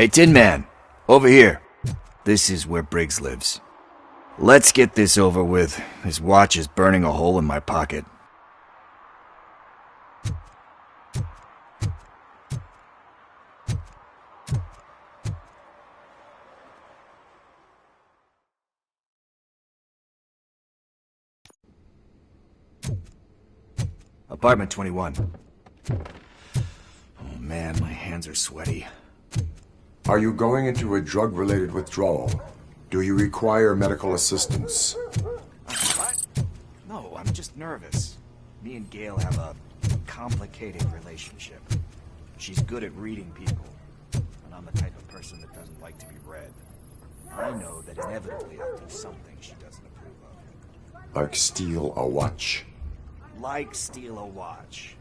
Hey, Tin Man, over here. This is where Briggs lives. Let's get this over with. His watch is burning a hole in my pocket. Apartment 21. Oh man, my hands are sweaty. Are you going into a drug-related withdrawal? Do you require medical assistance? What? No, I'm just nervous. Me and Gail have a complicated relationship. She's good at reading people, and I'm the type of person that doesn't like to be read. I know that inevitably I'll do something she doesn't approve of. Like steal a watch? Like steal a watch.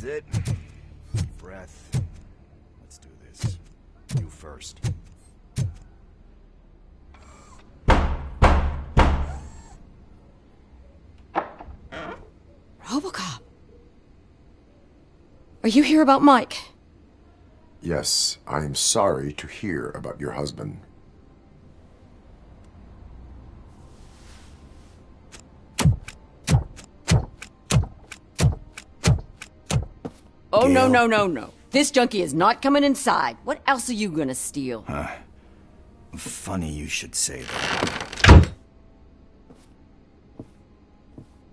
It. Breath. Let's do this. You first. Robocop. Are you here about Mike? Yes, I am sorry to hear about your husband. Oh, Gail. no. This junkie is not coming inside. What else are you gonna steal? Funny you should say that.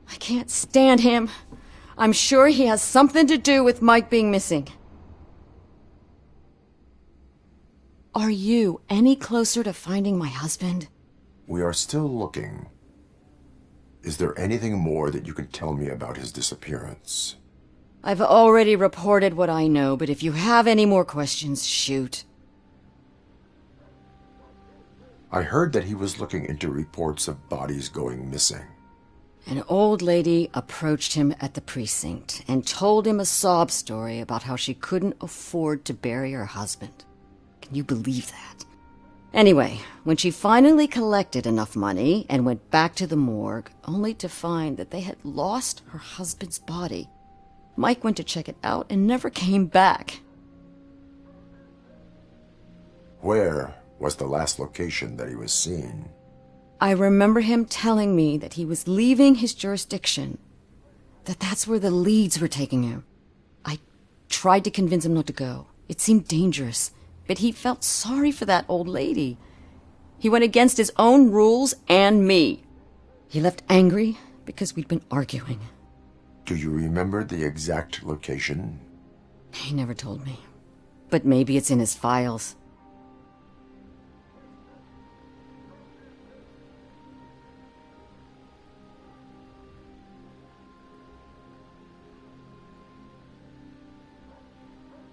I can't stand him. I'm sure he has something to do with Mike being missing. Are you any closer to finding my husband? We are still looking. Is there anything more that you can tell me about his disappearance? I've already reported what I know, but if you have any more questions, shoot. I heard that he was looking into reports of bodies going missing. An old lady approached him at the precinct and told him a sob story about how she couldn't afford to bury her husband. Can you believe that? Anyway, when she finally collected enough money and went back to the morgue, only to find that they had lost her husband's body, Mike went to check it out and never came back. Where was the last location that he was seen? I remember him telling me that he was leaving his jurisdiction, that's where the leads were taking him. I tried to convince him not to go. It seemed dangerous, but he felt sorry for that old lady. He went against his own rules and me. He left angry because we'd been arguing. Do you remember the exact location? He never told me. But maybe it's in his files.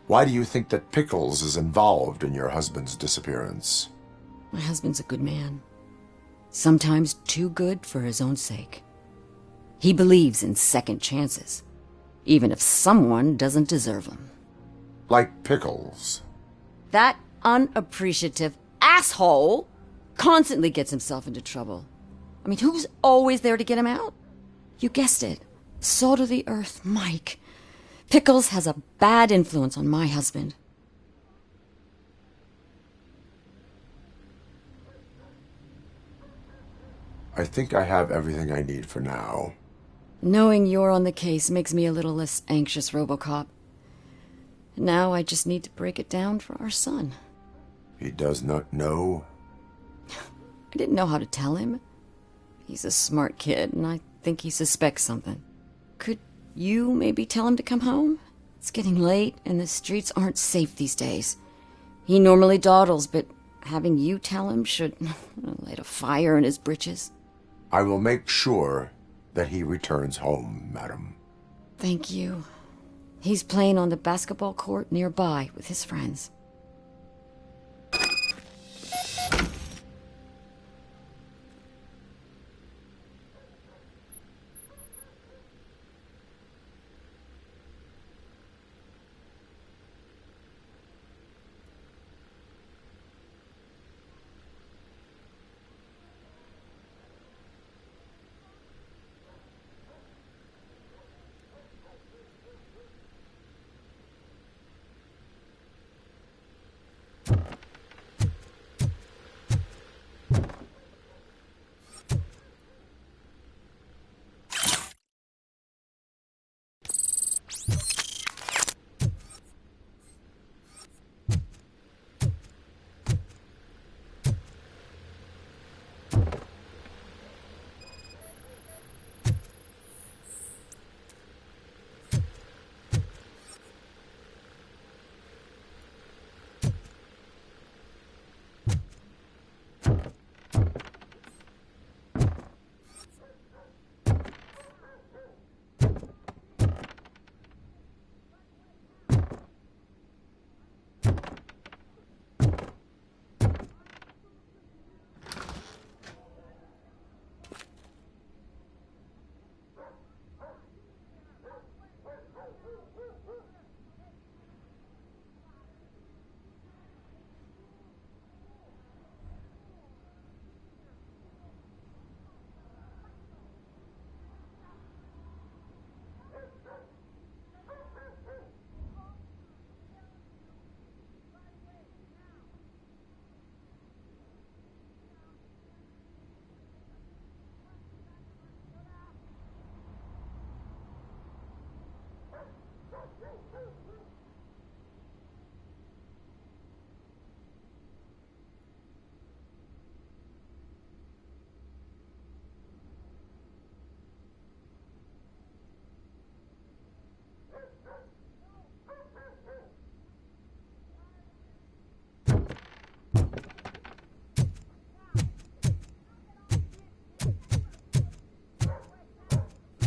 Why do you think that Pickles is involved in your husband's disappearance? My husband's a good man. Sometimes too good for his own sake. He believes in second chances, even if someone doesn't deserve them. Like Pickles. That unappreciative asshole constantly gets himself into trouble. I mean, who's always there to get him out? You guessed it. Salt of the earth, Mike. Pickles has a bad influence on my husband. I I think I have everything I need for now. Knowing you're on the case makes me a little less anxious, Robocop. Now I just need to break it down for our son. He does not know? I didn't know how to tell him. He's a smart kid, and I think he suspects something. Could you maybe tell him to come home? It's getting late, and the streets aren't safe these days. He normally dawdles, but having you tell him should light a fire in his britches. I will make sure that he returns home, madam. Thank you. He's playing on the basketball court nearby with his friends.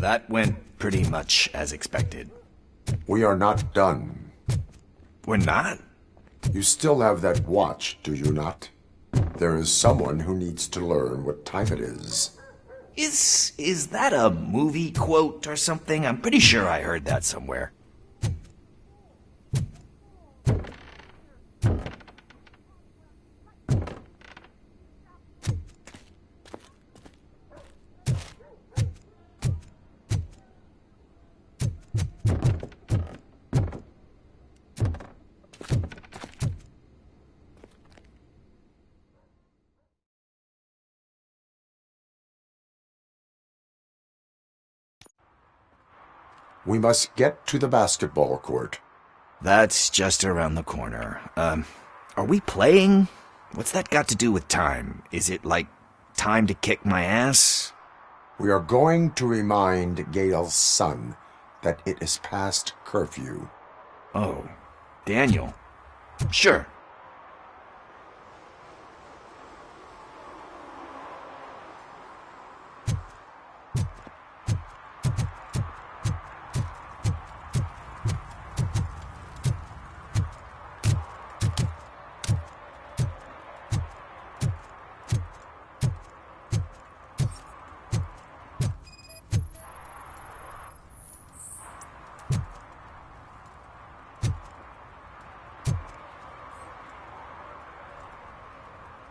That went pretty much as expected. We are not done. We're not? You still have that watch, do you not? There is someone who needs to learn what time it is. Is that a movie quote or something? I'm pretty sure I heard that somewhere. We must get to the basketball court. That's just around the corner. Are we playing? What's that got to do with time? Is it like time to kick my ass? We are going to remind Gail's son that it is past curfew. Oh, Daniel. Sure.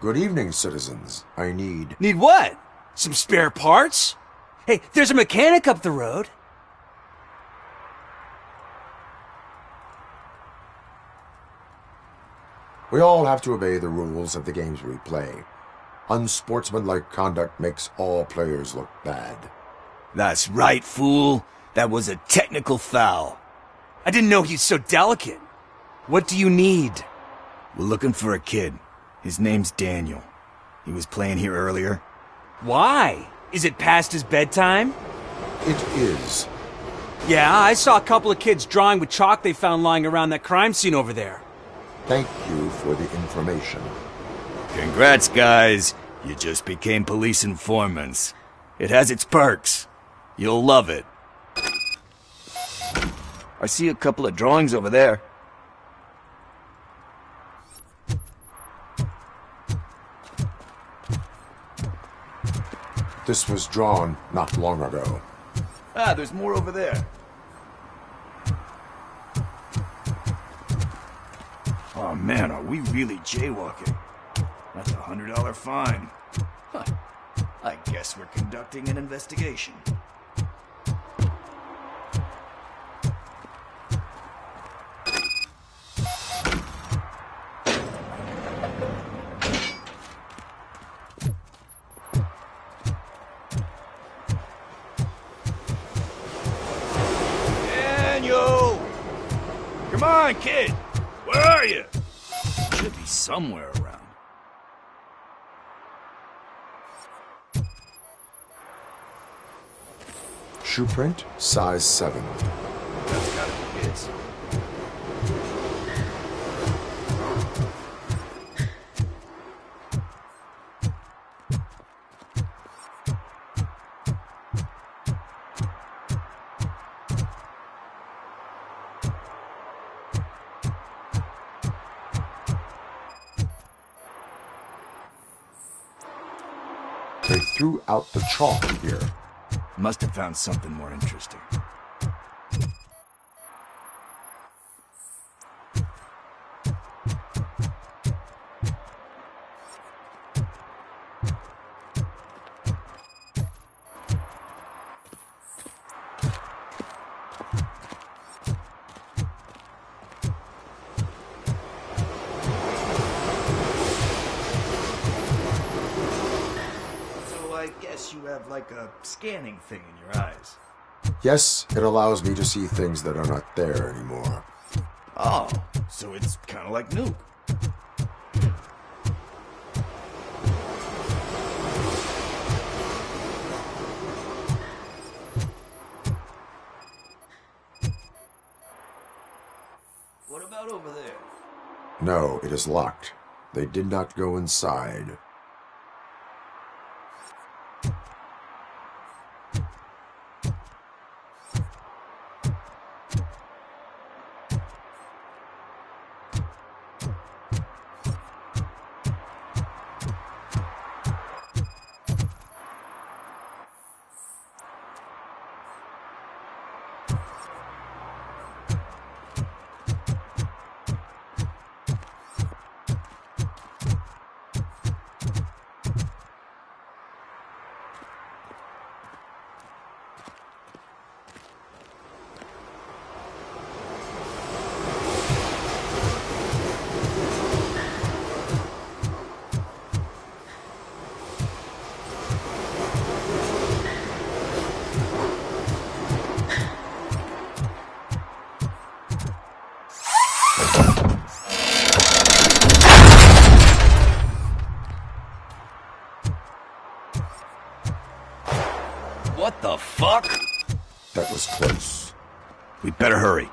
Good evening, citizens. I need... Need what? Some spare parts? Hey, there's a mechanic up the road. We all have to obey the rules of the games we play. Unsportsmanlike conduct makes all players look bad. That's right, fool. That was a technical foul. I didn't know he's so delicate. What do you need? We're looking for a kid. His name's Daniel. He was playing here earlier. Why? Is it past his bedtime? It is. Yeah, I saw a couple of kids drawing with chalk they found lying around that crime scene over there. Thank you for the information. Congrats, guys. You just became police informants. It has its perks. You'll love it. I see a couple of drawings over there. This was drawn not long ago. Ah, there's more over there. Oh man, are we really jaywalking? That's a $100 fine. Huh. I guess we're conducting an investigation. Daniel! Come on, kid! Where are you? Should be somewhere around. Shoe print, size 7. That's gotta be his. They threw out the chalk here. Must have found something more interesting. I guess you have like a scanning thing in your eyes. Yes, it allows me to see things that are not there anymore. Oh, so it's kind of like Nuke. What about over there? No, it is locked. They did not go inside. What the fuck? That was close. We better hurry.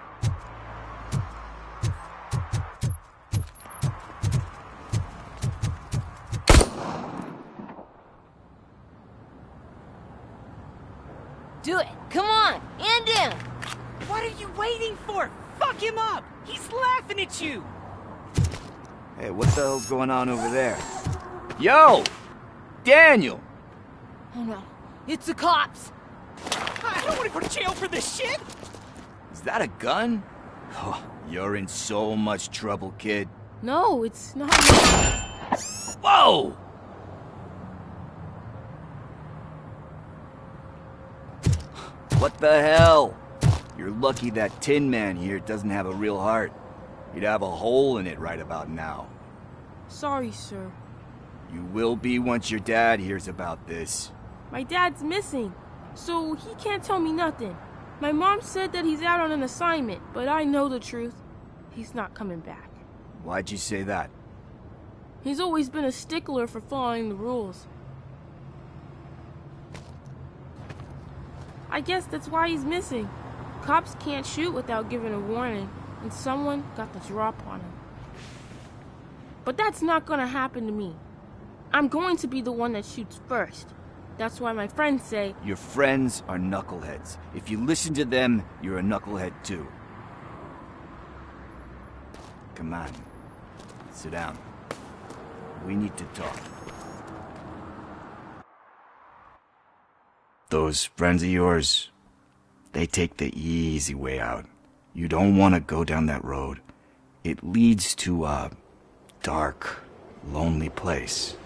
Do it. Come on. And in. What are you waiting for? Fuck him up! He's laughing at you! Hey, what the hell's going on over there? Yo! Daniel! Oh no. It's the cops. I don't want to go to jail for this shit! Is that a gun? Oh, you're in so much trouble, kid. No, it's not. Whoa! What the hell? You're lucky that Tin Man here doesn't have a real heart. He'd have a hole in it right about now. Sorry, sir. You will be once your dad hears about this. My dad's missing, so he can't tell me nothing. My mom said that he's out on an assignment, but I know the truth. He's not coming back. Why'd you say that? He's always been a stickler for following the rules. I guess that's why he's missing. Cops can't shoot without giving a warning, and someone got the drop on him. But that's not gonna happen to me. I'm going to be the one that shoots first. That's why my friends say... Your friends are knuckleheads. If you listen to them, you're a knucklehead too. Come on. Sit down. We need to talk. Those friends of yours, they take the easy way out. You don't want to go down that road. It leads to a dark, lonely place.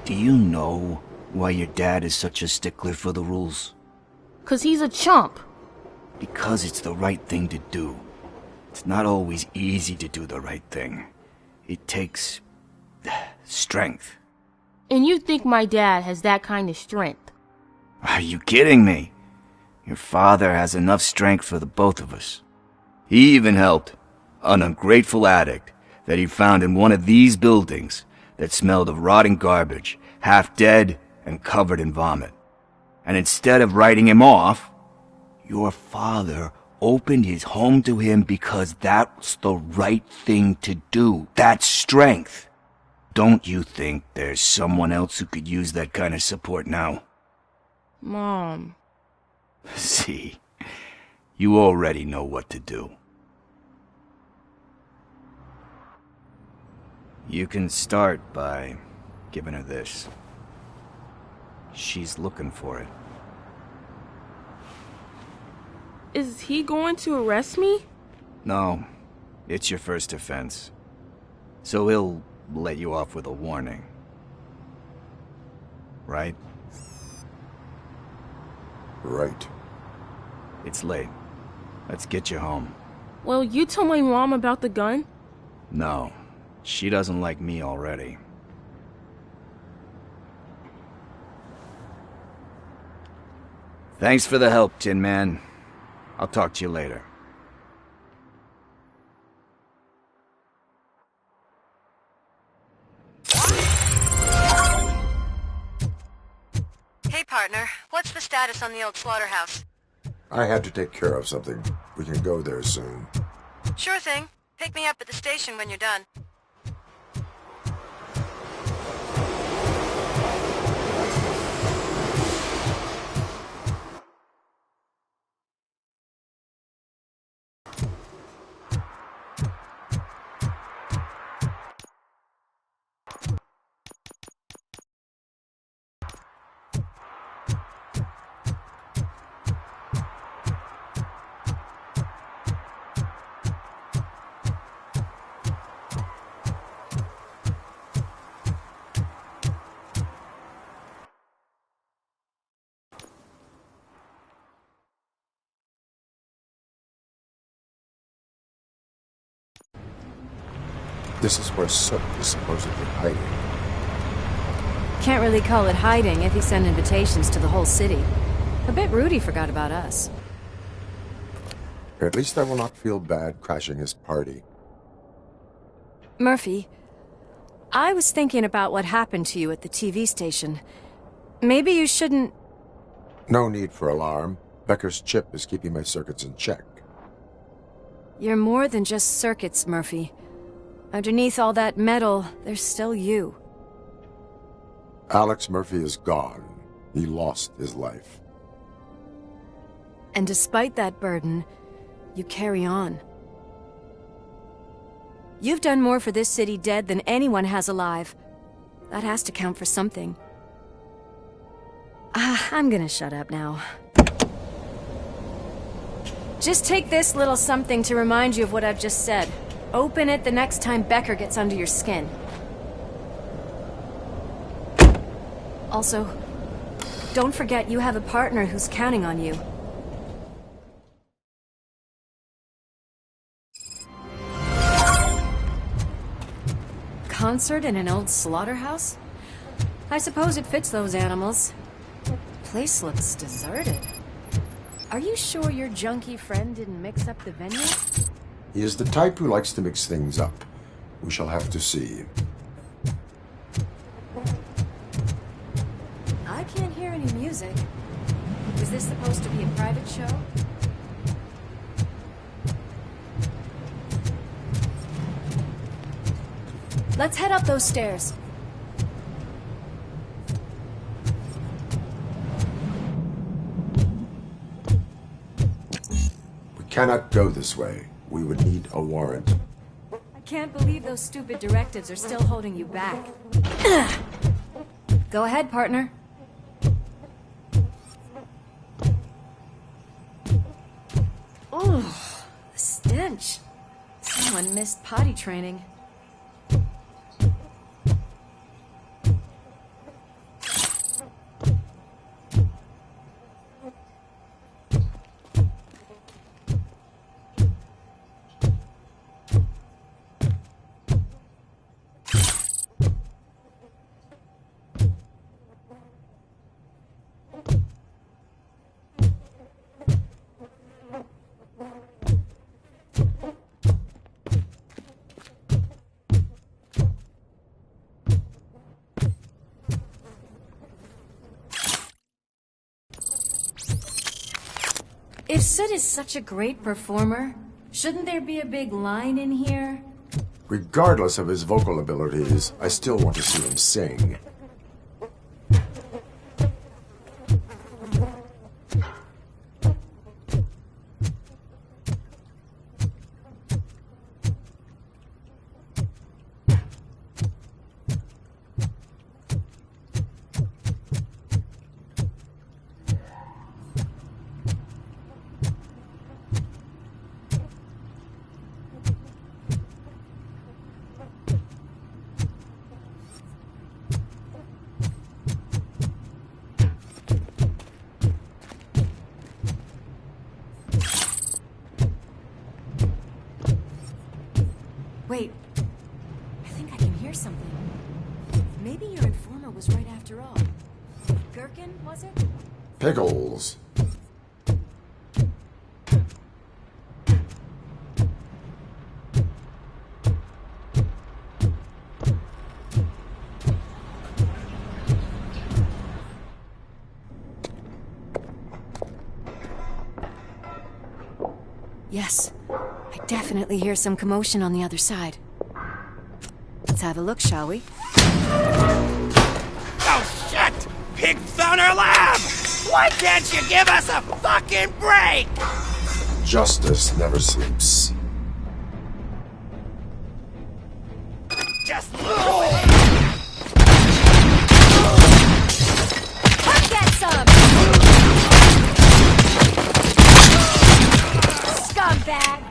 Do you know why your dad is such a stickler for the rules? 'Cause he's a chump. Because it's the right thing to do. It's not always easy to do the right thing. It takes strength. And you think my dad has that kind of strength? Are you kidding me? Your father has enough strength for the both of us. He even helped an ungrateful addict that he found in one of these buildings that smelled of rotting garbage, half dead and covered in vomit. And instead of writing him off, your father opened his home to him because that's the right thing to do. That's strength. Don't you think there's someone else who could use that kind of support now? Mom. See, you already know what to do. You can start by giving her this. She's looking for it. Is he going to arrest me? No, it's your first offense. So he'll let you off with a warning. Right? Right. It's late. Let's get you home. Well, you tell my mom about the gun? No, she doesn't like me already. Thanks for the help, Tin Man. I'll talk to you later. Hey, partner. What's the status on the old slaughterhouse? I had to take care of something. We can go there soon. Sure thing. Pick me up at the station when you're done. This is where Sook is supposedly hiding. Can't really call it hiding if he sent invitations to the whole city. A bit rude he forgot about us. At least I will not feel bad crashing his party. Murphy, I was thinking about what happened to you at the TV station. Maybe you shouldn't... No need for alarm. Becker's chip is keeping my circuits in check. You're more than just circuits, Murphy. Underneath all that metal, there's still you. Alex Murphy is gone. He lost his life. And despite that burden, you carry on. You've done more for this city dead than anyone has alive. That has to count for something. I'm gonna shut up now. Just take this little something to remind you of what I've just said. Open it the next time Becker gets under your skin. Also, don't forget you have a partner who's counting on you. Concert in an old slaughterhouse? I suppose it fits those animals. Place looks deserted. Are you sure your junkie friend didn't mix up the venue? He is the type who likes to mix things up. We shall have to see. I can't hear any music. Was this supposed to be a private show? Let's head up those stairs. We cannot go this way. We would need a warrant. I can't believe those stupid directives are still holding you back. Go ahead, partner. Oh, the stench. Someone missed potty training. If Sid is such a great performer, shouldn't there be a big line in here? Regardless of his vocal abilities, I still want to see him sing. Wait, I think I can hear something. Maybe your informer was right after all. Gherkin, was it? Pickles. Yes, I definitely hear some commotion on the other side. Let's have a look, shall we? Oh, shit! Pig found our lab! Why can't you give us a fucking break? Justice never sleeps. Just Come get some! Scumbag!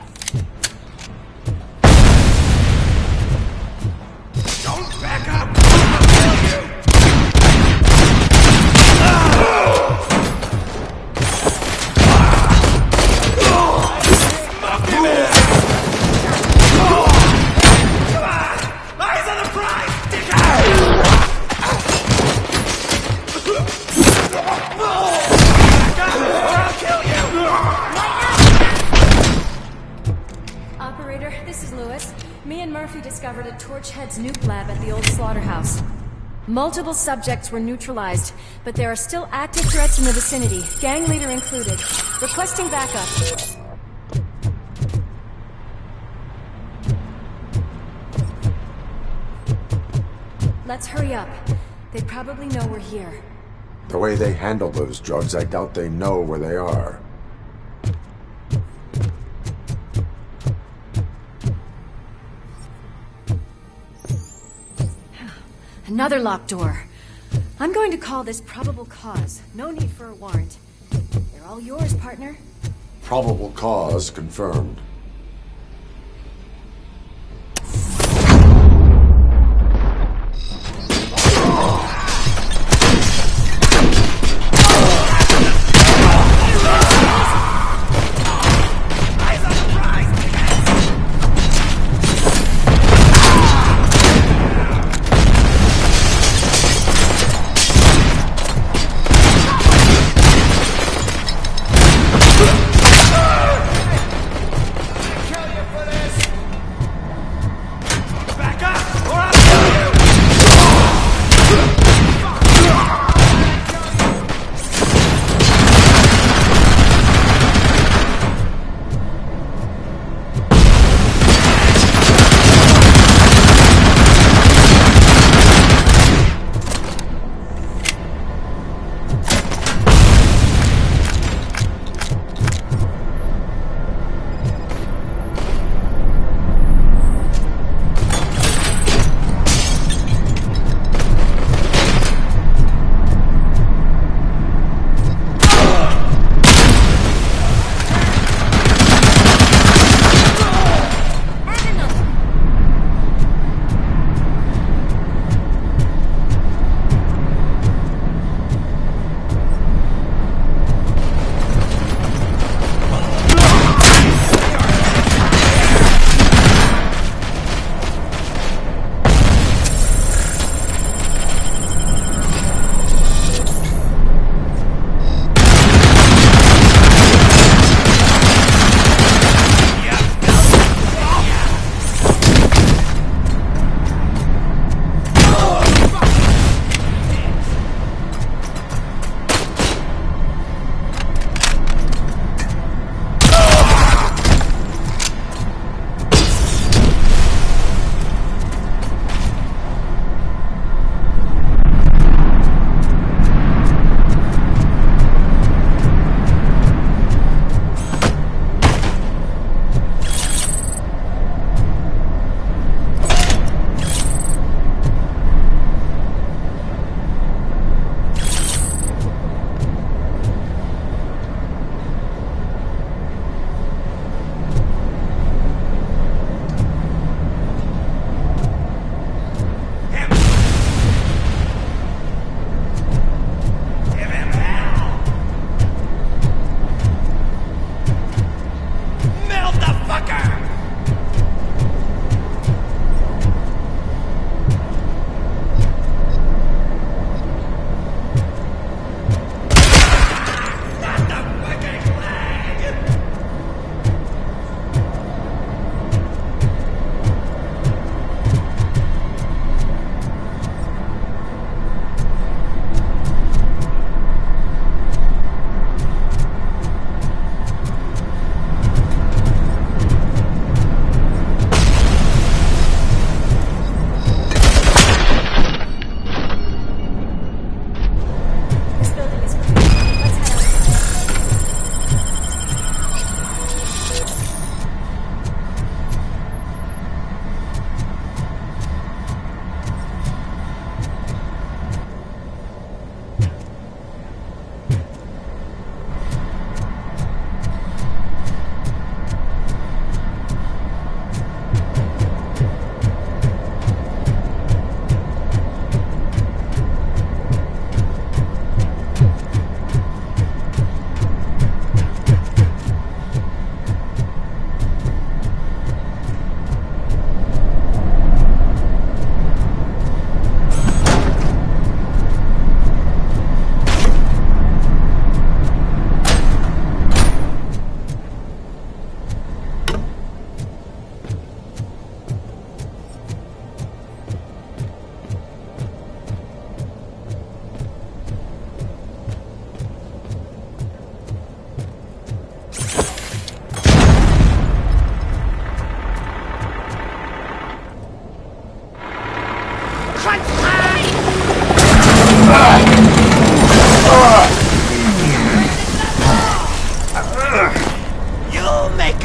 don't back up! I'll kill you! Smoke him in! Come on! Eyes on the prize! Dig out! Back up, or I'll kill you! Operator, this is Lewis. Me and Murphy discovered a Torchhead's nuke lab at the old slaughterhouse. Multiple subjects were neutralized, but there are still active threats in the vicinity, gang leader included. Requesting backup. Let's hurry up. They probably know we're here. The way they handle those drugs, I doubt they know where they are. Another locked door. I'm going to call this probable cause. No need for a warrant. They're all yours, partner. Probable cause confirmed.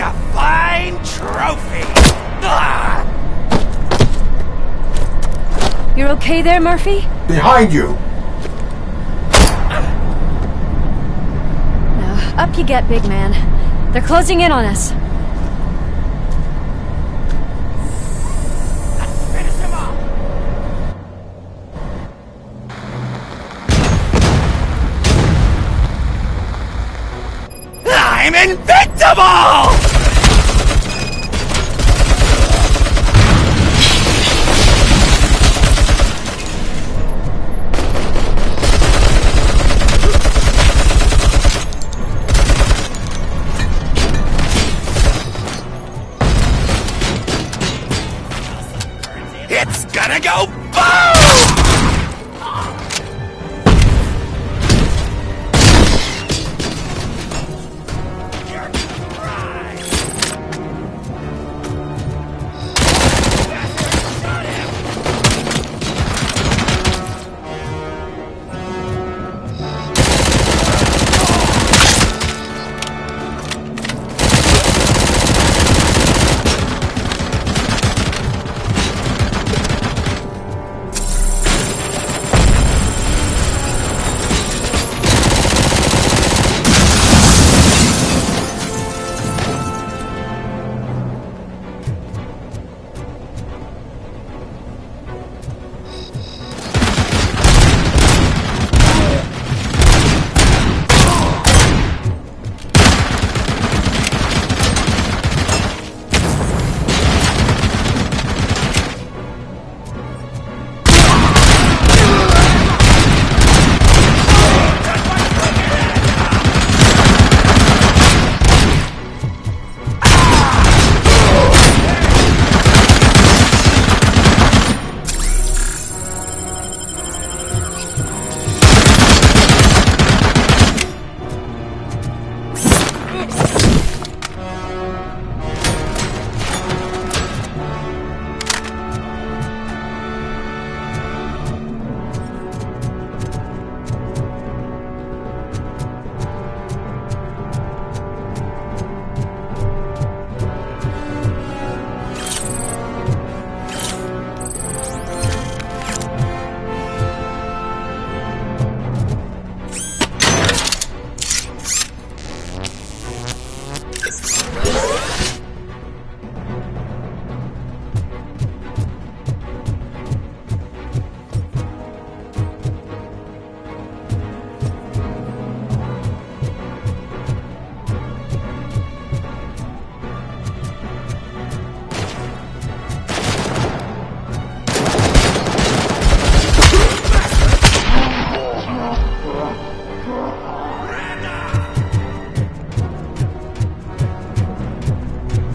a fine trophy! Ah! You're okay there, Murphy? Behind you! Now, up you get, big man. They're closing in on us. Finish him off! I'm invincible! It's gonna go boom! You're right. Shot him.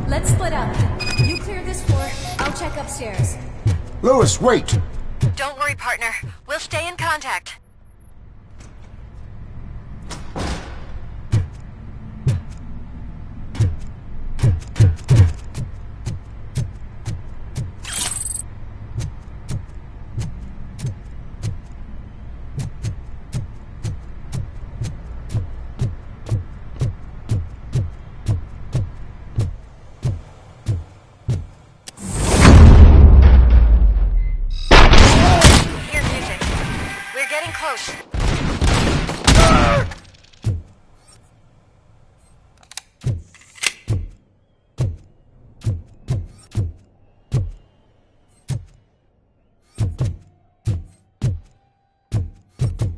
Let's split up. You clear this floor, I'll check upstairs. Louis, wait! Don't worry, partner. We'll stay in contact. Hear music. We're getting close.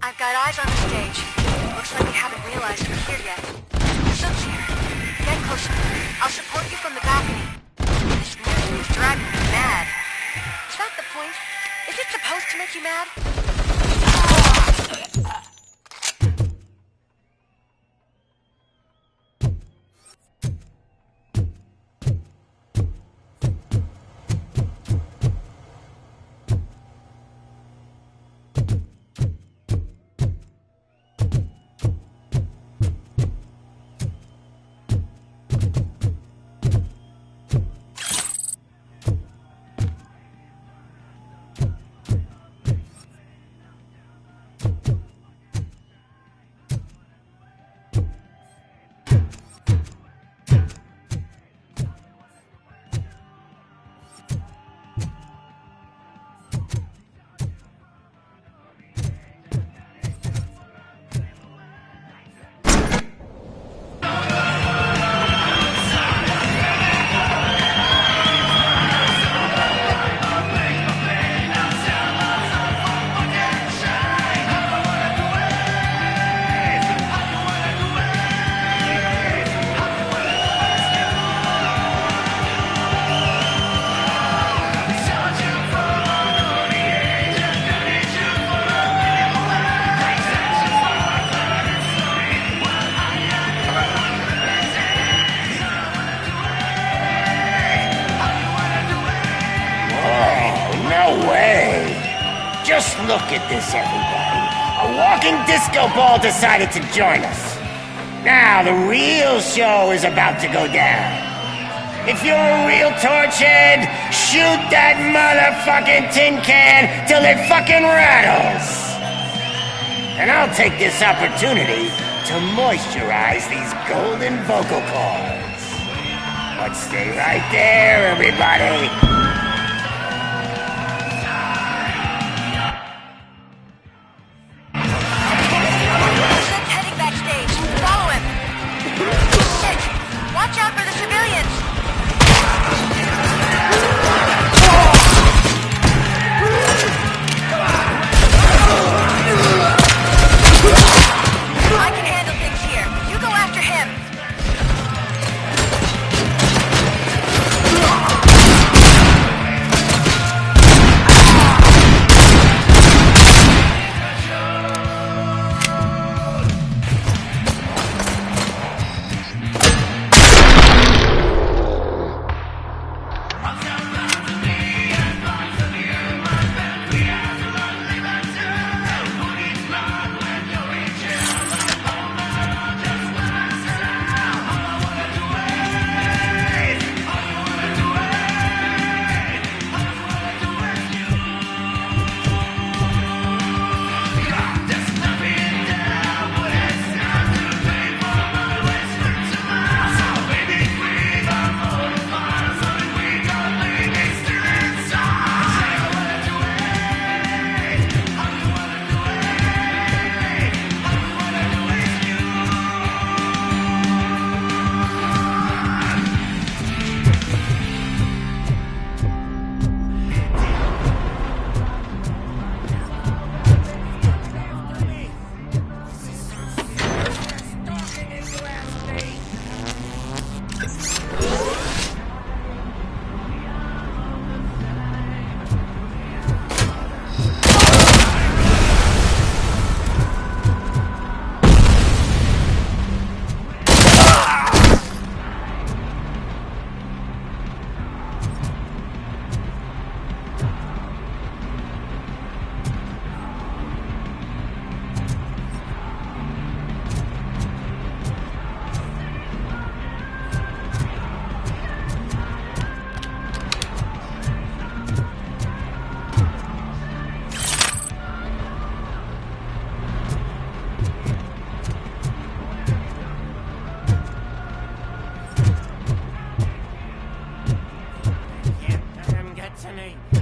I've got eyes on the stage. Looks like they haven't realized we're here yet. Sook's here. Get closer. I'll support you from the balcony. This music is driving me mad. Is that the point? Is it supposed to make you mad? No way! Just look at this, everybody. A walking disco ball decided to join us. Now the real show is about to go down. If you're a real torchhead, shoot that motherfucking tin can till it fucking rattles. And I'll take this opportunity to moisturize these golden vocal cords. But stay right there, everybody. Shit's heading backstage. Follow him. Shit! Watch out for the civilians. I can handle things here. You go after him.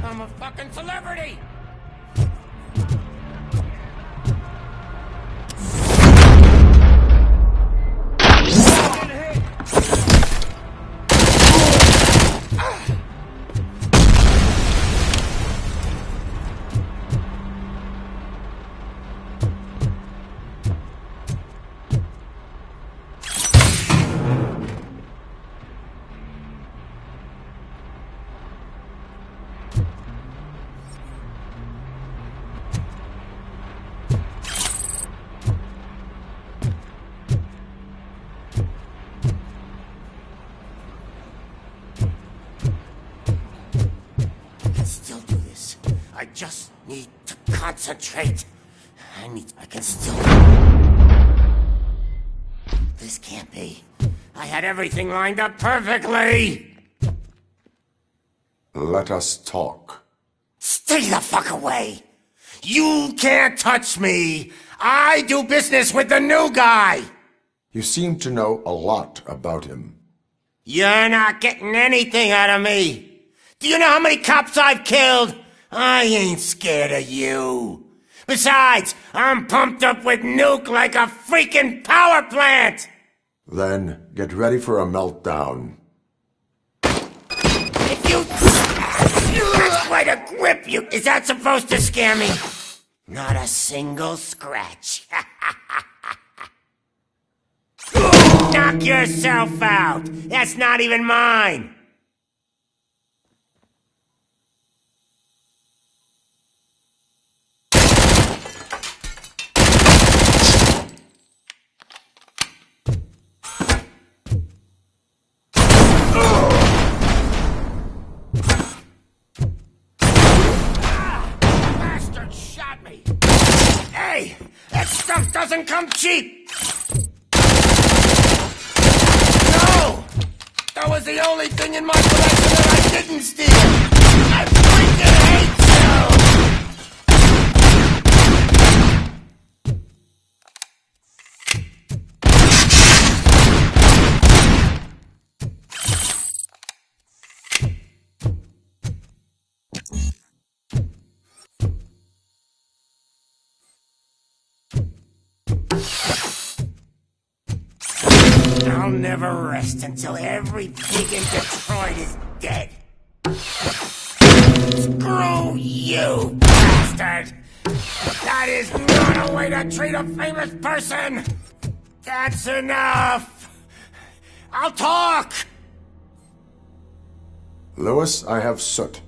I'm a fucking celebrity! I just need to concentrate. I can still... This can't be. I had everything lined up perfectly! Let us talk. Stay the fuck away! You can't touch me! I do business with the new guy! You seem to know a lot about him. You're not getting anything out of me! Do you know how many cops I've killed? I ain't scared of you. Besides, I'm pumped up with nuke like a freaking power plant! Then get ready for a meltdown. If you... That's quite a grip, you... Is that supposed to scare me? Not a single scratch. Knock yourself out! That's not even mine! doesn't come cheap! No! That was the only thing in my collection that I didn't steal! I freaking hate you! I'll never rest until every pig in Detroit is dead. Screw you, bastard! That is not a way to treat a famous person! That's enough! I'll talk! Lewis, I have Soot.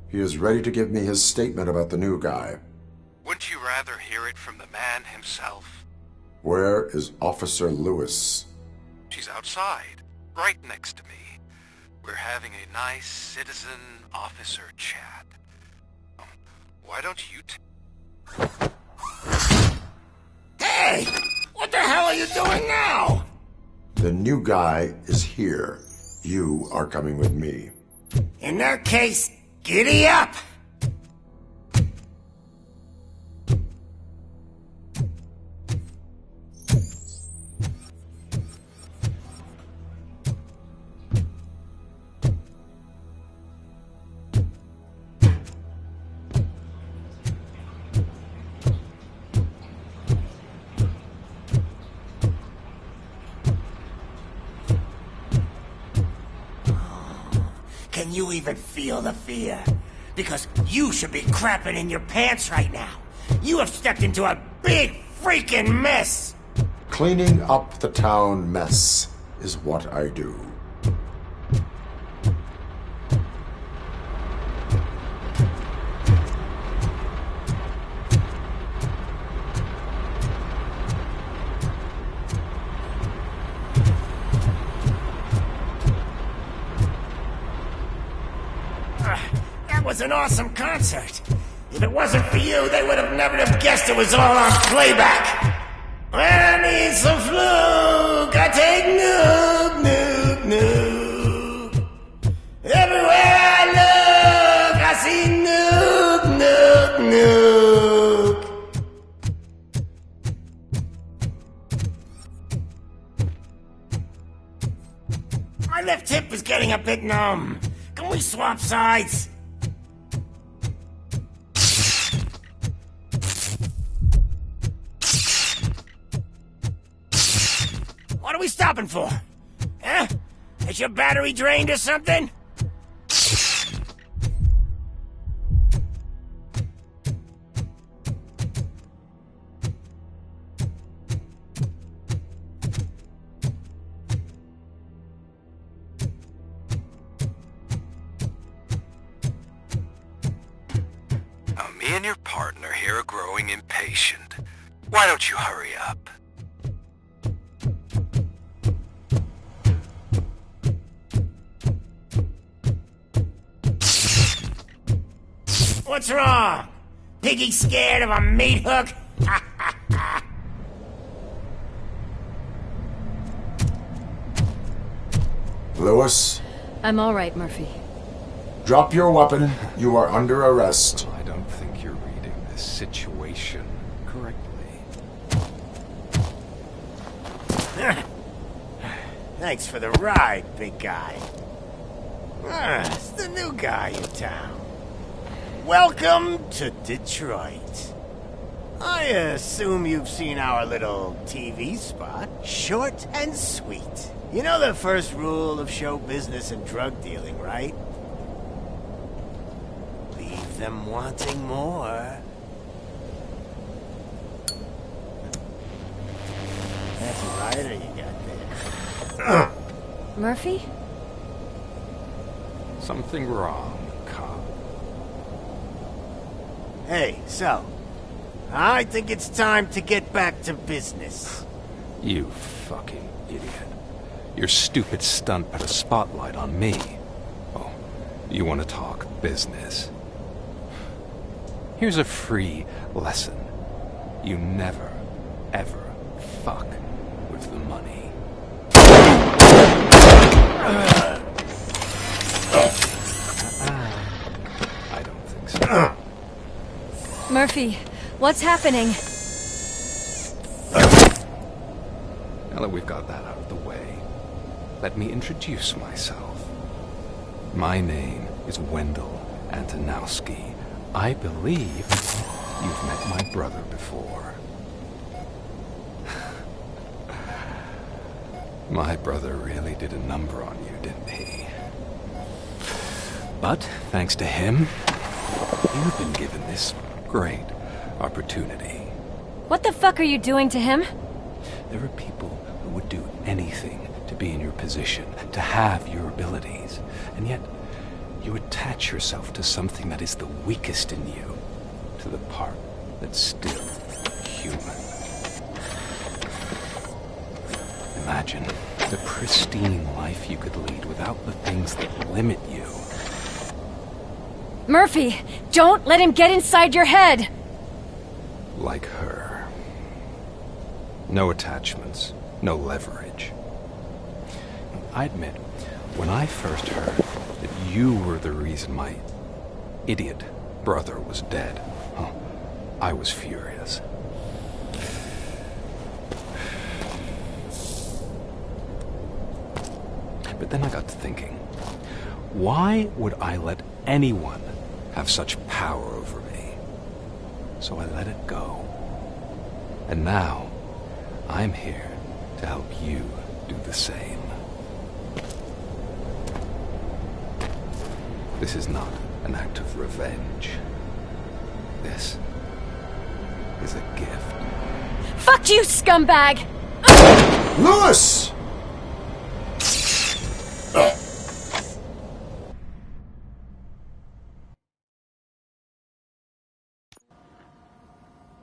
He is ready to give me his statement about the new guy. Wouldn't you rather hear it from the man himself? Where is Officer Lewis? She's outside, right next to me. We're having a nice citizen-officer chat. Why don't you Hey! What the hell are you doing now? The new guy is here. You are coming with me. In that case, giddy up! Can you even feel the fear? Because you should be crapping in your pants right now. You have stepped into a big freaking mess! Cleaning up the town mess is what I do. That was an awesome concert. If it wasn't for you, they would have never have guessed it was all on playback. When I need some fluke, I take Nuke, Nuke, Nuke. Everywhere I look, I see Nuke, Nuke, Nuke. My left hip is getting a bit numb. Can we swap sides? What are we stopping for? Huh? Is your battery drained or something? Me and your partner here are growing impatient. Why don't you hurry up? What's wrong? Piggy scared of a meat hook? Lewis, I'm all right, Murphy. drop your weapon. You are under arrest. I don't think you're reading this situation correctly. Thanks for the ride, big guy. It's the new guy in town. Welcome to Detroit. I assume you've seen our little TV spot. Short and sweet. You know the first rule of show business and drug dealing, right? Leave them wanting more. That's a lighter you got there. Murphy? Something wrong, cop. Hey, so, I think it's time to get back to business. You fucking idiot. Your stupid stunt put a spotlight on me. Oh, you want to talk business? Here's a free lesson. You never, ever fuck with the money. I don't think so. Murphy, what's happening? Now that we've got that out of the way, let me introduce myself. My name is Wendell Antonowski. I believe you've met my brother before. My brother really did a number on you, didn't he? But, thanks to him, you've been given this great opportunity. What the fuck are you doing to him? There are people who would do anything to be in your position, to have your abilities, and yet you attach yourself to something that is the weakest in you, to the part that's still human. Imagine the pristine life you could lead without the things that limit you. Murphy, don't let him get inside your head! Like her. No attachments, no leverage. I admit, when I first heard that you were the reason my idiot brother was dead, I was furious. But then I got to thinking, why would I let anyone have such power over me? So I let it go. And now, I'm here to help you do the same. This is not an act of revenge. This is a gift. Fuck you, scumbag! Lewis!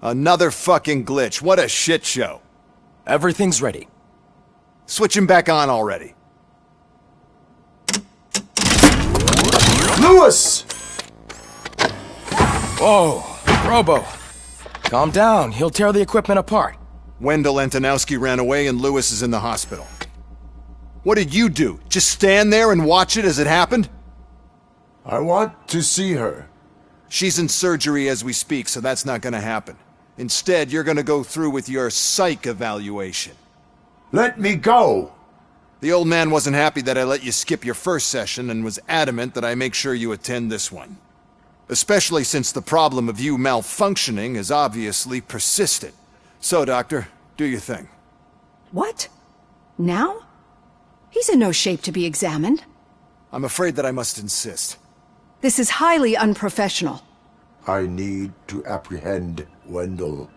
Another fucking glitch. What a shit show. Everything's ready. Switch him back on already. Lewis! Whoa, Robo. Calm down. He'll tear the equipment apart. Wendell Antonowski ran away and Lewis is in the hospital. What did you do? Just stand there and watch it as it happened? I want to see her. She's in surgery as we speak, so that's not gonna happen. Instead, you're gonna go through with your psych evaluation. Let me go! The old man wasn't happy that I let you skip your first session and was adamant that I make sure you attend this one. Especially since the problem of you malfunctioning has obviously persisted. So, Doctor, do your thing. What? Now? He's in no shape to be examined. I'm afraid that I must insist. This is highly unprofessional. I need to apprehend Wendell.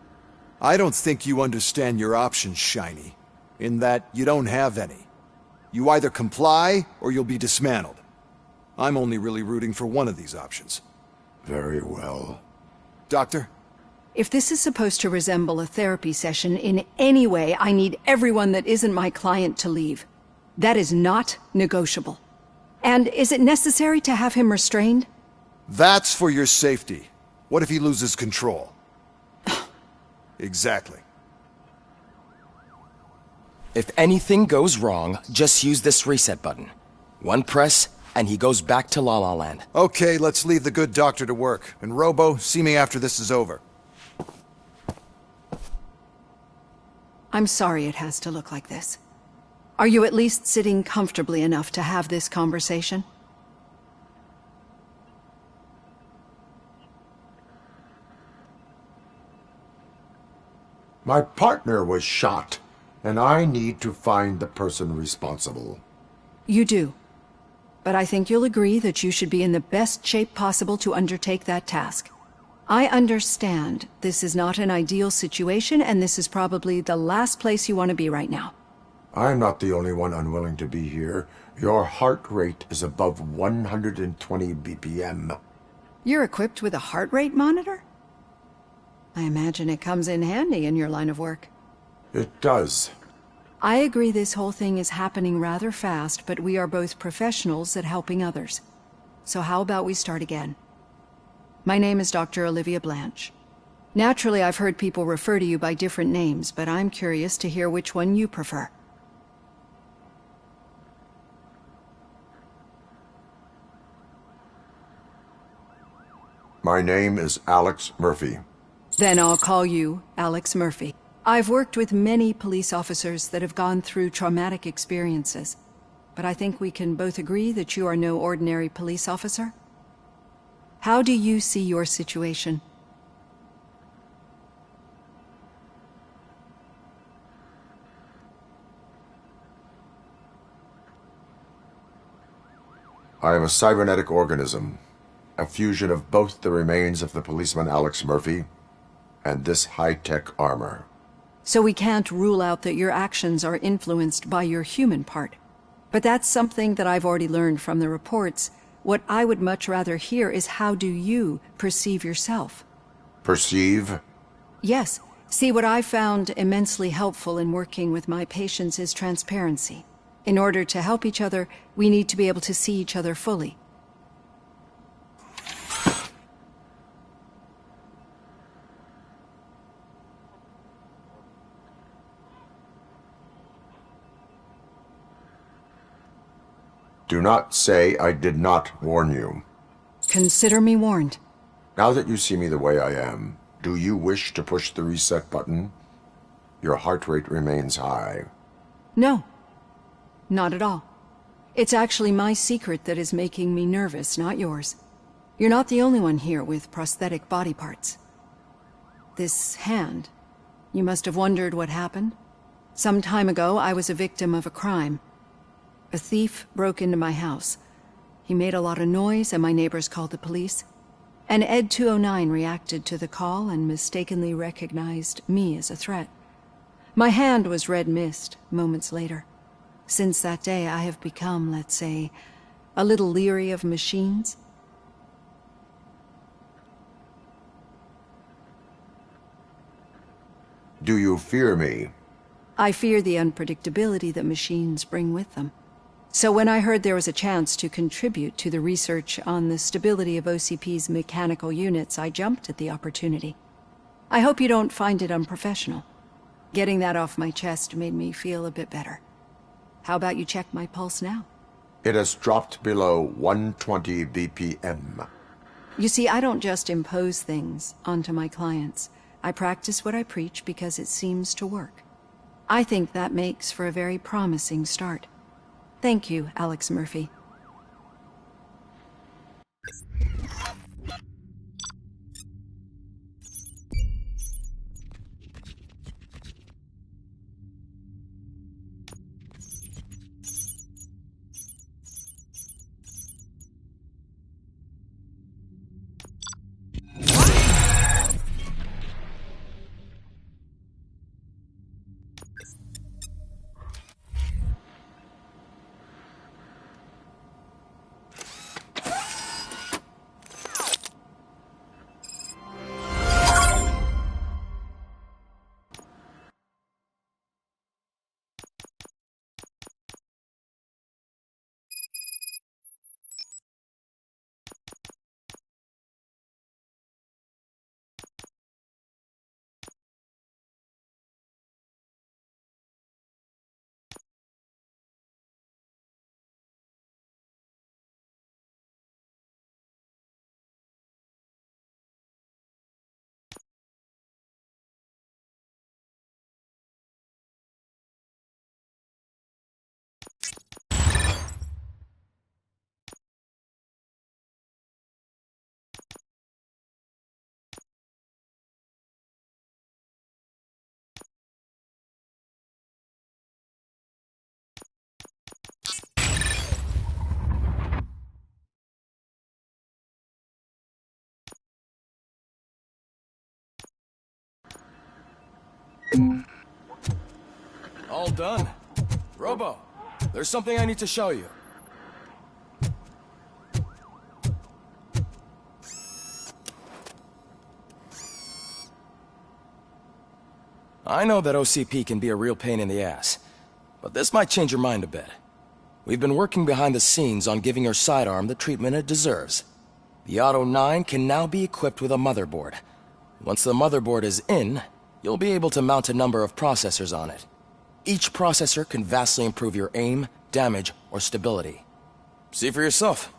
I don't think you understand your options, Shiny. In that you don't have any. You either comply or you'll be dismantled. I'm only really rooting for one of these options. Very well. Doctor? If this is supposed to resemble a therapy session in any way, I need everyone that isn't my client to leave. That is not negotiable. And is it necessary to have him restrained? That's for your safety. What if he loses control? Exactly. If anything goes wrong, just use this reset button. One press, and he goes back to La La Land. Okay, let's leave the good doctor to work. And Robo, see me after this is over. I'm sorry it has to look like this. Are you at least sitting comfortably enough to have this conversation? My partner was shot, and I need to find the person responsible. You do. But I think you'll agree that you should be in the best shape possible to undertake that task. I understand this is not an ideal situation, and this is probably the last place you want to be right now. I'm not the only one unwilling to be here. Your heart rate is above 120 BPM. You're equipped with a heart rate monitor? I imagine it comes in handy in your line of work. It does. I agree this whole thing is happening rather fast, but we are both professionals at helping others. So how about we start again? My name is Dr. Olivia Blanche. Naturally, I've heard people refer to you by different names, but I'm curious to hear which one you prefer. My name is Alex Murphy. Then I'll call you Alex Murphy. I've worked with many police officers that have gone through traumatic experiences, but I think we can both agree that you are no ordinary police officer. How do you see your situation? I am a cybernetic organism, a fusion of both the remains of the policeman Alex Murphy and this high-tech armor. So we can't rule out that your actions are influenced by your human part. But that's something that I've already learned from the reports. What I would much rather hear is how do you perceive yourself? Perceive? Yes. See, what I found immensely helpful in working with my patients is transparency. In order to help each other, we need to be able to see each other fully. Do not say I did not warn you. Consider me warned. Now that you see me the way I am, do you wish to push the reset button? Your heart rate remains high. No. Not at all. It's actually my secret that is making me nervous, not yours. You're not the only one here with prosthetic body parts. This hand, you must have wondered what happened. Some time ago, I was a victim of a crime. A thief broke into my house. He made a lot of noise and my neighbors called the police. And Ed 209 reacted to the call and mistakenly recognized me as a threat. My hand was red mist moments later. Since that day, I have become, let's say, a little leery of machines. Do you fear me? I fear the unpredictability that machines bring with them. So when I heard there was a chance to contribute to the research on the stability of OCP's mechanical units, I jumped at the opportunity. I hope you don't find it unprofessional. Getting that off my chest made me feel a bit better. How about you check my pulse now? It has dropped below 120 BPM. You see, I don't just impose things onto my clients. I practice what I preach because it seems to work. I think that makes for a very promising start. Thank you, Alex Murphy. All done. Robo, there's something I need to show you. I know that OCP can be a real pain in the ass, but this might change your mind a bit. We've been working behind the scenes on giving your sidearm the treatment it deserves. The Auto 9 can now be equipped with a motherboard. Once the motherboard is in, you'll be able to mount a number of processors on it. Each processor can vastly improve your aim, damage, or stability. See for yourself.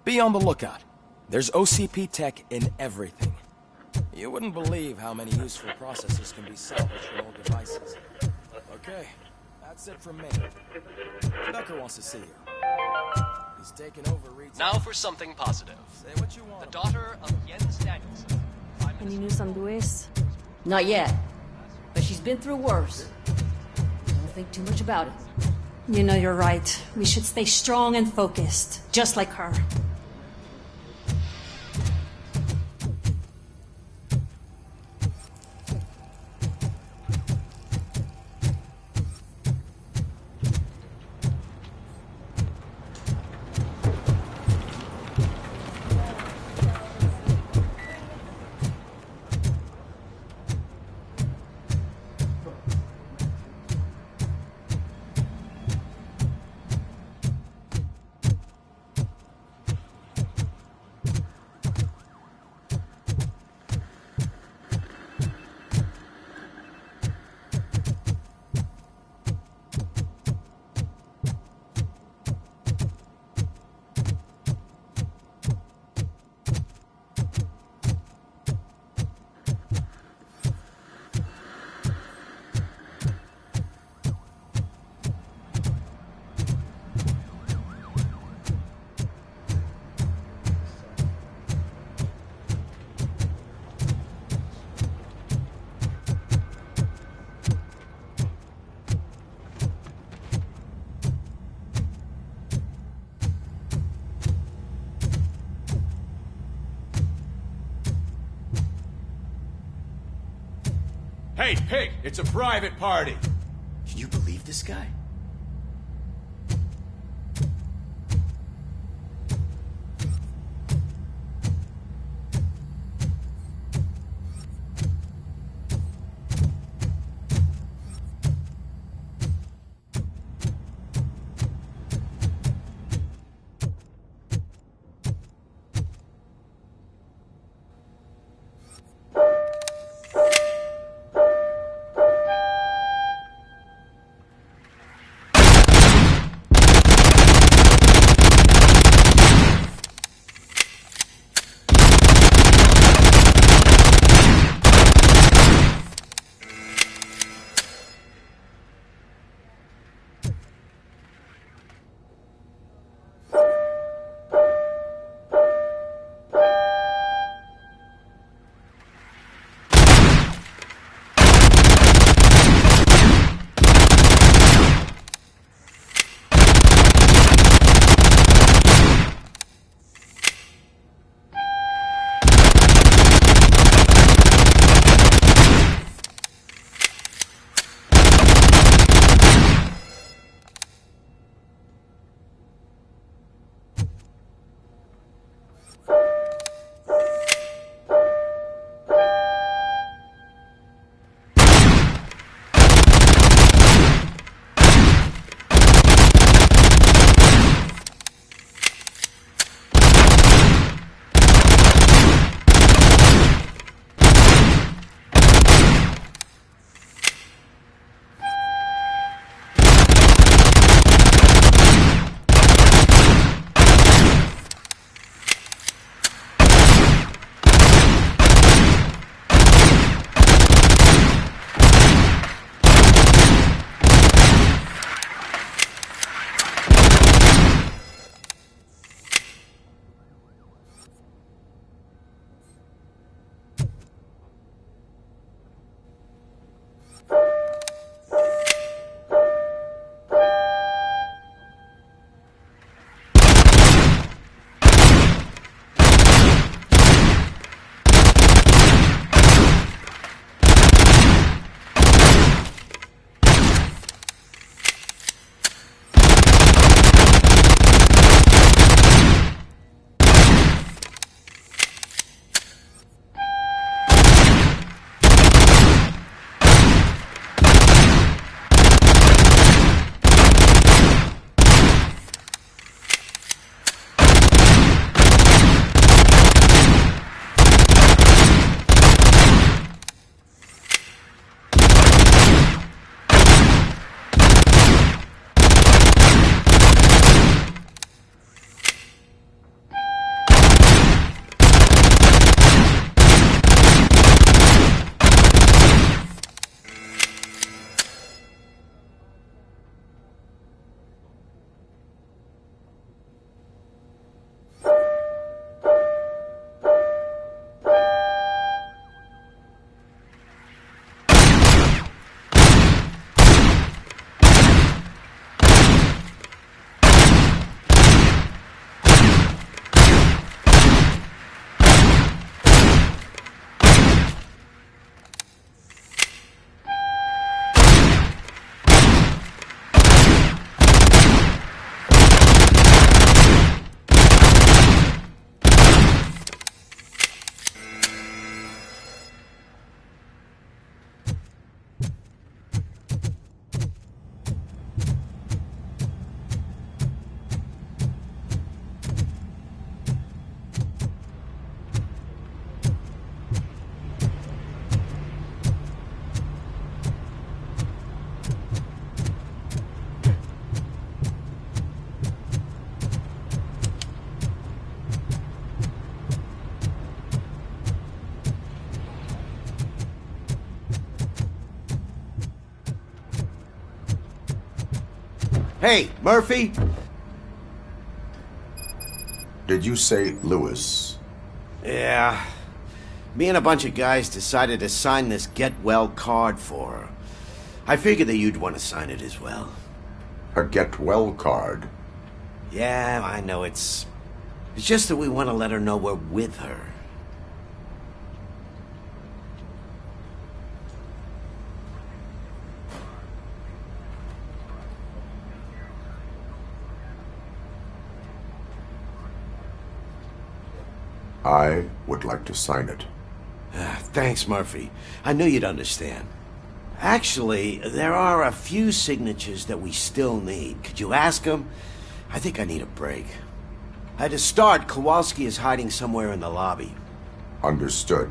Be on the lookout. There's OCP tech in everything. You wouldn't believe how many useful processors can be salvaged from old devices. Okay, that's it from me. Becker wants to see you. He's taken over Reed's... Now for something positive. Say what you want. The daughter of Jens Danielson. Any news on Luis? Not yet. But she's been through worse. Don't think too much about it. You know you're right. We should stay strong and focused, just like her. Hey, Pig! It's a private party! Can you believe this guy? Hey, Murphy? Did you say Lewis? Yeah. Me and a bunch of guys decided to sign this get well card for her. I figured that you'd want to sign it as well. A get well card? Yeah, I know it's just that we want to let her know we're with her. I would like to sign it. Thanks, Murphy. I knew you'd understand. Actually, there are a few signatures that we still need. Could you ask them? I think I need a break. To start, Kowalski is hiding somewhere in the lobby. Understood.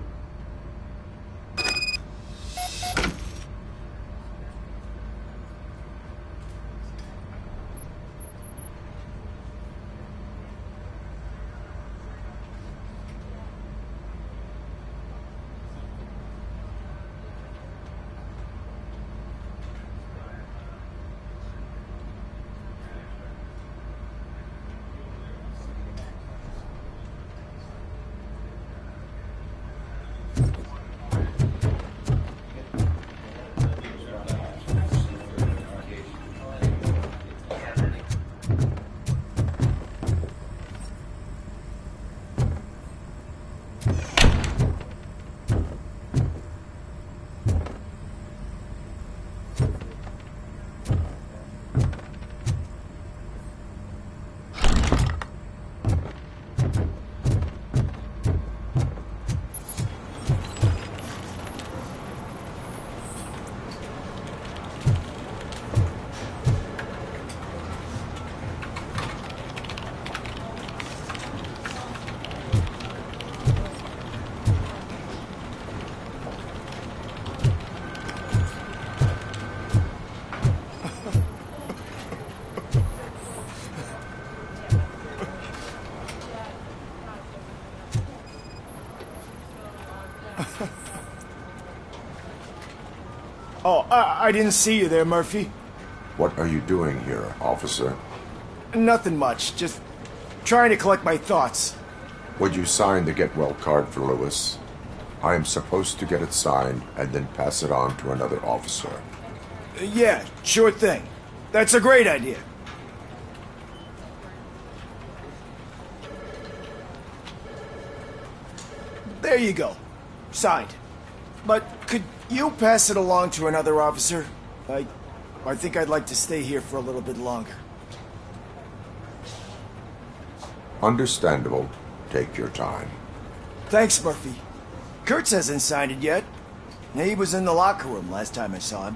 Oh, I didn't see you there, Murphy. What are you doing here, officer? Nothing much, just trying to collect my thoughts. Would you sign the get well card for Lewis? I am supposed to get it signed and then pass it on to another officer. Yeah, sure thing. That's a great idea. There you go. Signed. But could you pass it along to another officer? I think I'd like to stay here for a little bit longer. Understandable. Take your time. Thanks, Murphy. Kurtz hasn't signed it yet. He was in the locker room last time I saw him.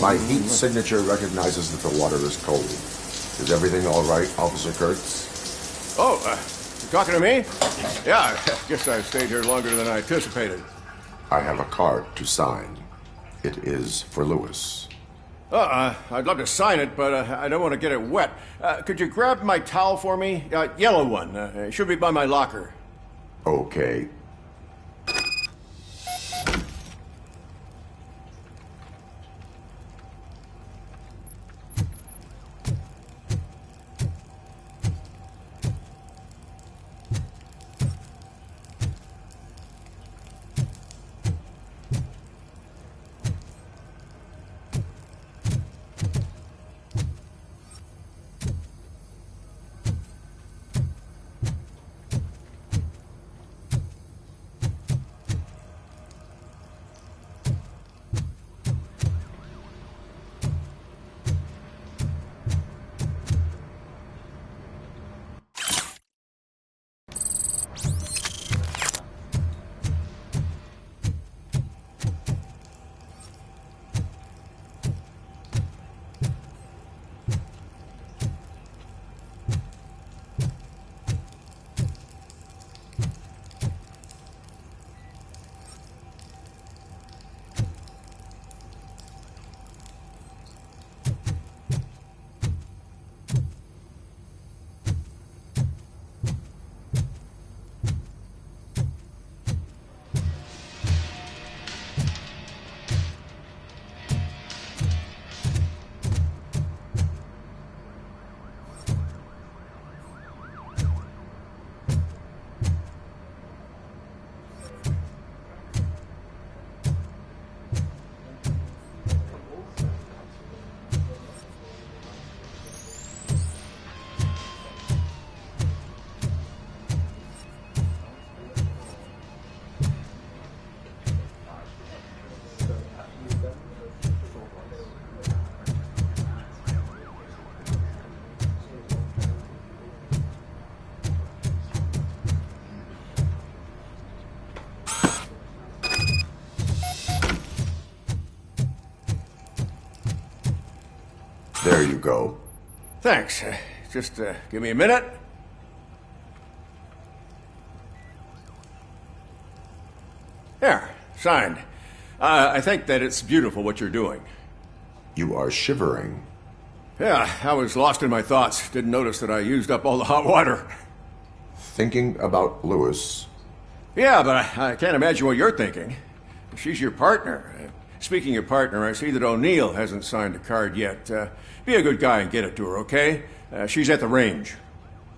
My heat signature recognizes that the water is cold. Is everything all right, Officer Kurtz? Oh, you talking to me? Yeah, I guess I stayed here longer than I anticipated. I have a card to sign. It is for Lewis. I'd love to sign it, but I don't want to get it wet. Could you grab my towel for me? Yellow one. It should be by my locker. Okay. There you go. Thanks. Just give me a minute. There, signed. I think that it's beautiful what you're doing. You are shivering. Yeah, I was lost in my thoughts. Didn't notice that I used up all the hot water. Thinking about Lewis. Yeah, but I can't imagine what you're thinking. She's your partner. Speaking of partner, I see that O'Neill hasn't signed a card yet. Be a good guy and get it to her, okay? She's at the range.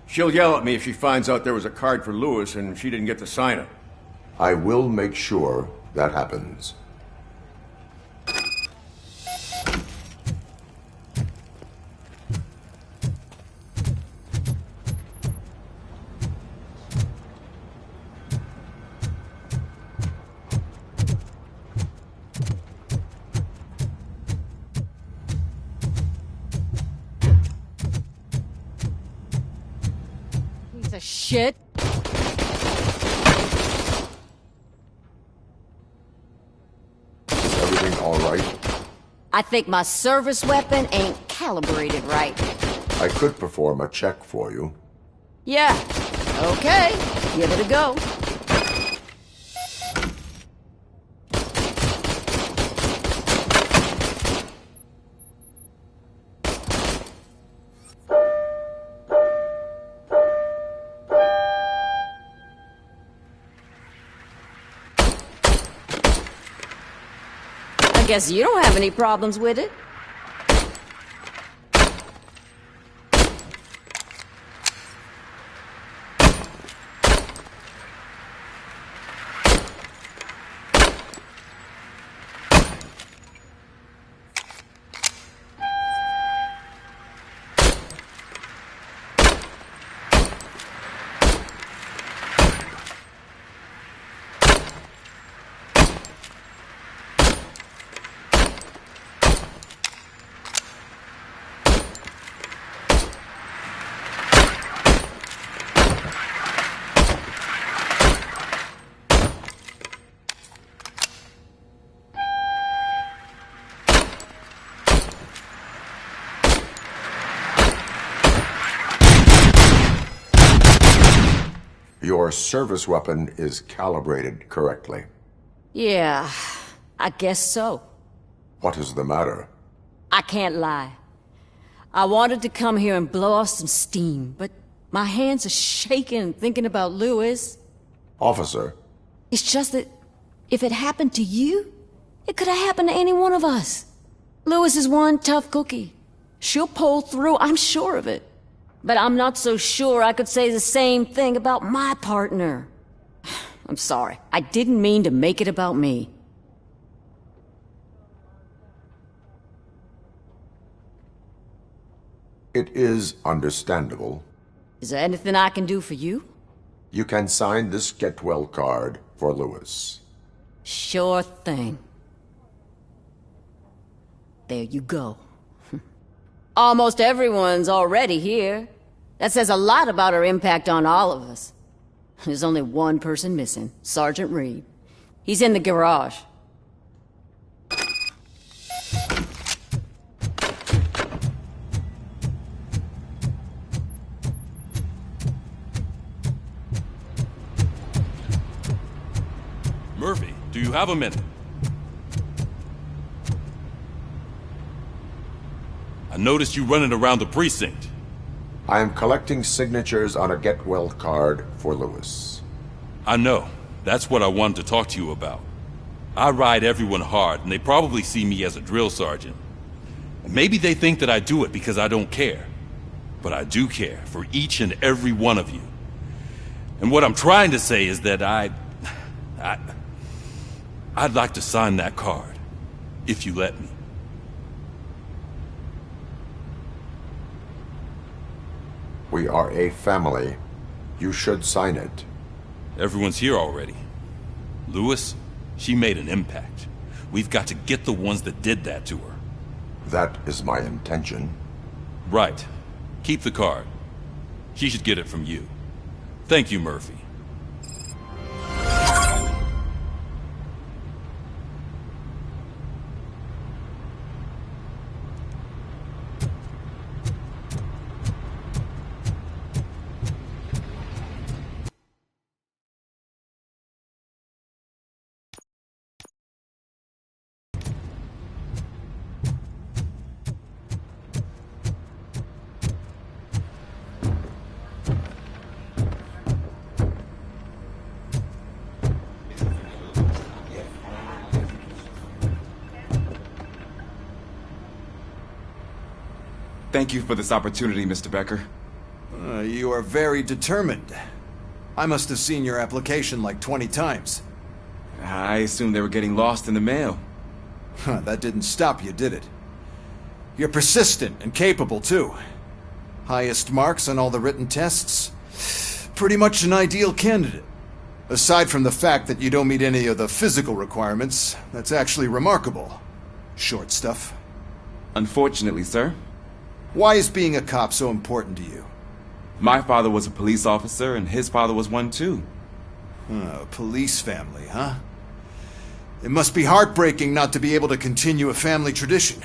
She'll yell at me if she finds out there was a card for Lewis and she didn't get to sign it. I will make sure that happens. Piece of shit. All right? I think my service weapon ain't calibrated right. I could perform a check for you. Yeah. Okay. Give it a go. I guess you don't have any problems with it. Your service weapon is calibrated correctly. Yeah, I guess so. What is the matter? I can't lie. I wanted to come here and blow off some steam, but my hands are shaking thinking about Lewis. Officer. It's just that if it happened to you, it could have happened to any one of us. Lewis is one tough cookie. She'll pull through, I'm sure of it. But I'm not so sure I could say the same thing about my partner. I'm sorry. I didn't mean to make it about me. It is understandable. Is there anything I can do for you? You can sign this Get Well card for Lewis. Sure thing. There you go. Almost everyone's already here. That says a lot about her impact on all of us. There's only one person missing, Sergeant Reed. He's in the garage. Murphy, do you have a minute? I noticed you running around the precinct. I am collecting signatures on a Get Well card for Lewis. I know. That's what I wanted to talk to you about. I ride everyone hard, and they probably see me as a drill sergeant. And maybe they think that I do it because I don't care. But I do care for each and every one of you. And what I'm trying to say is that I'd like to sign that card, if you let me. We are a family. You should sign it. Everyone's here already. Lewis, she made an impact. We've got to get the ones that did that to her. That is my intention. Right. Keep the card. She should get it from you. Thank you, Murphy. Thank you for this opportunity, Mr. Becker. You are very determined. I must have seen your application like 20 times. I assumed they were getting lost in the mail. That didn't stop you, did it? You're persistent and capable, too. Highest marks on all the written tests. Pretty much an ideal candidate. Aside from the fact that you don't meet any of the physical requirements, that's actually remarkable. Short stuff. Unfortunately, sir. Why is being a cop so important to you? My father was a police officer, and his father was one, too. A police family, huh? It must be heartbreaking not to be able to continue a family tradition.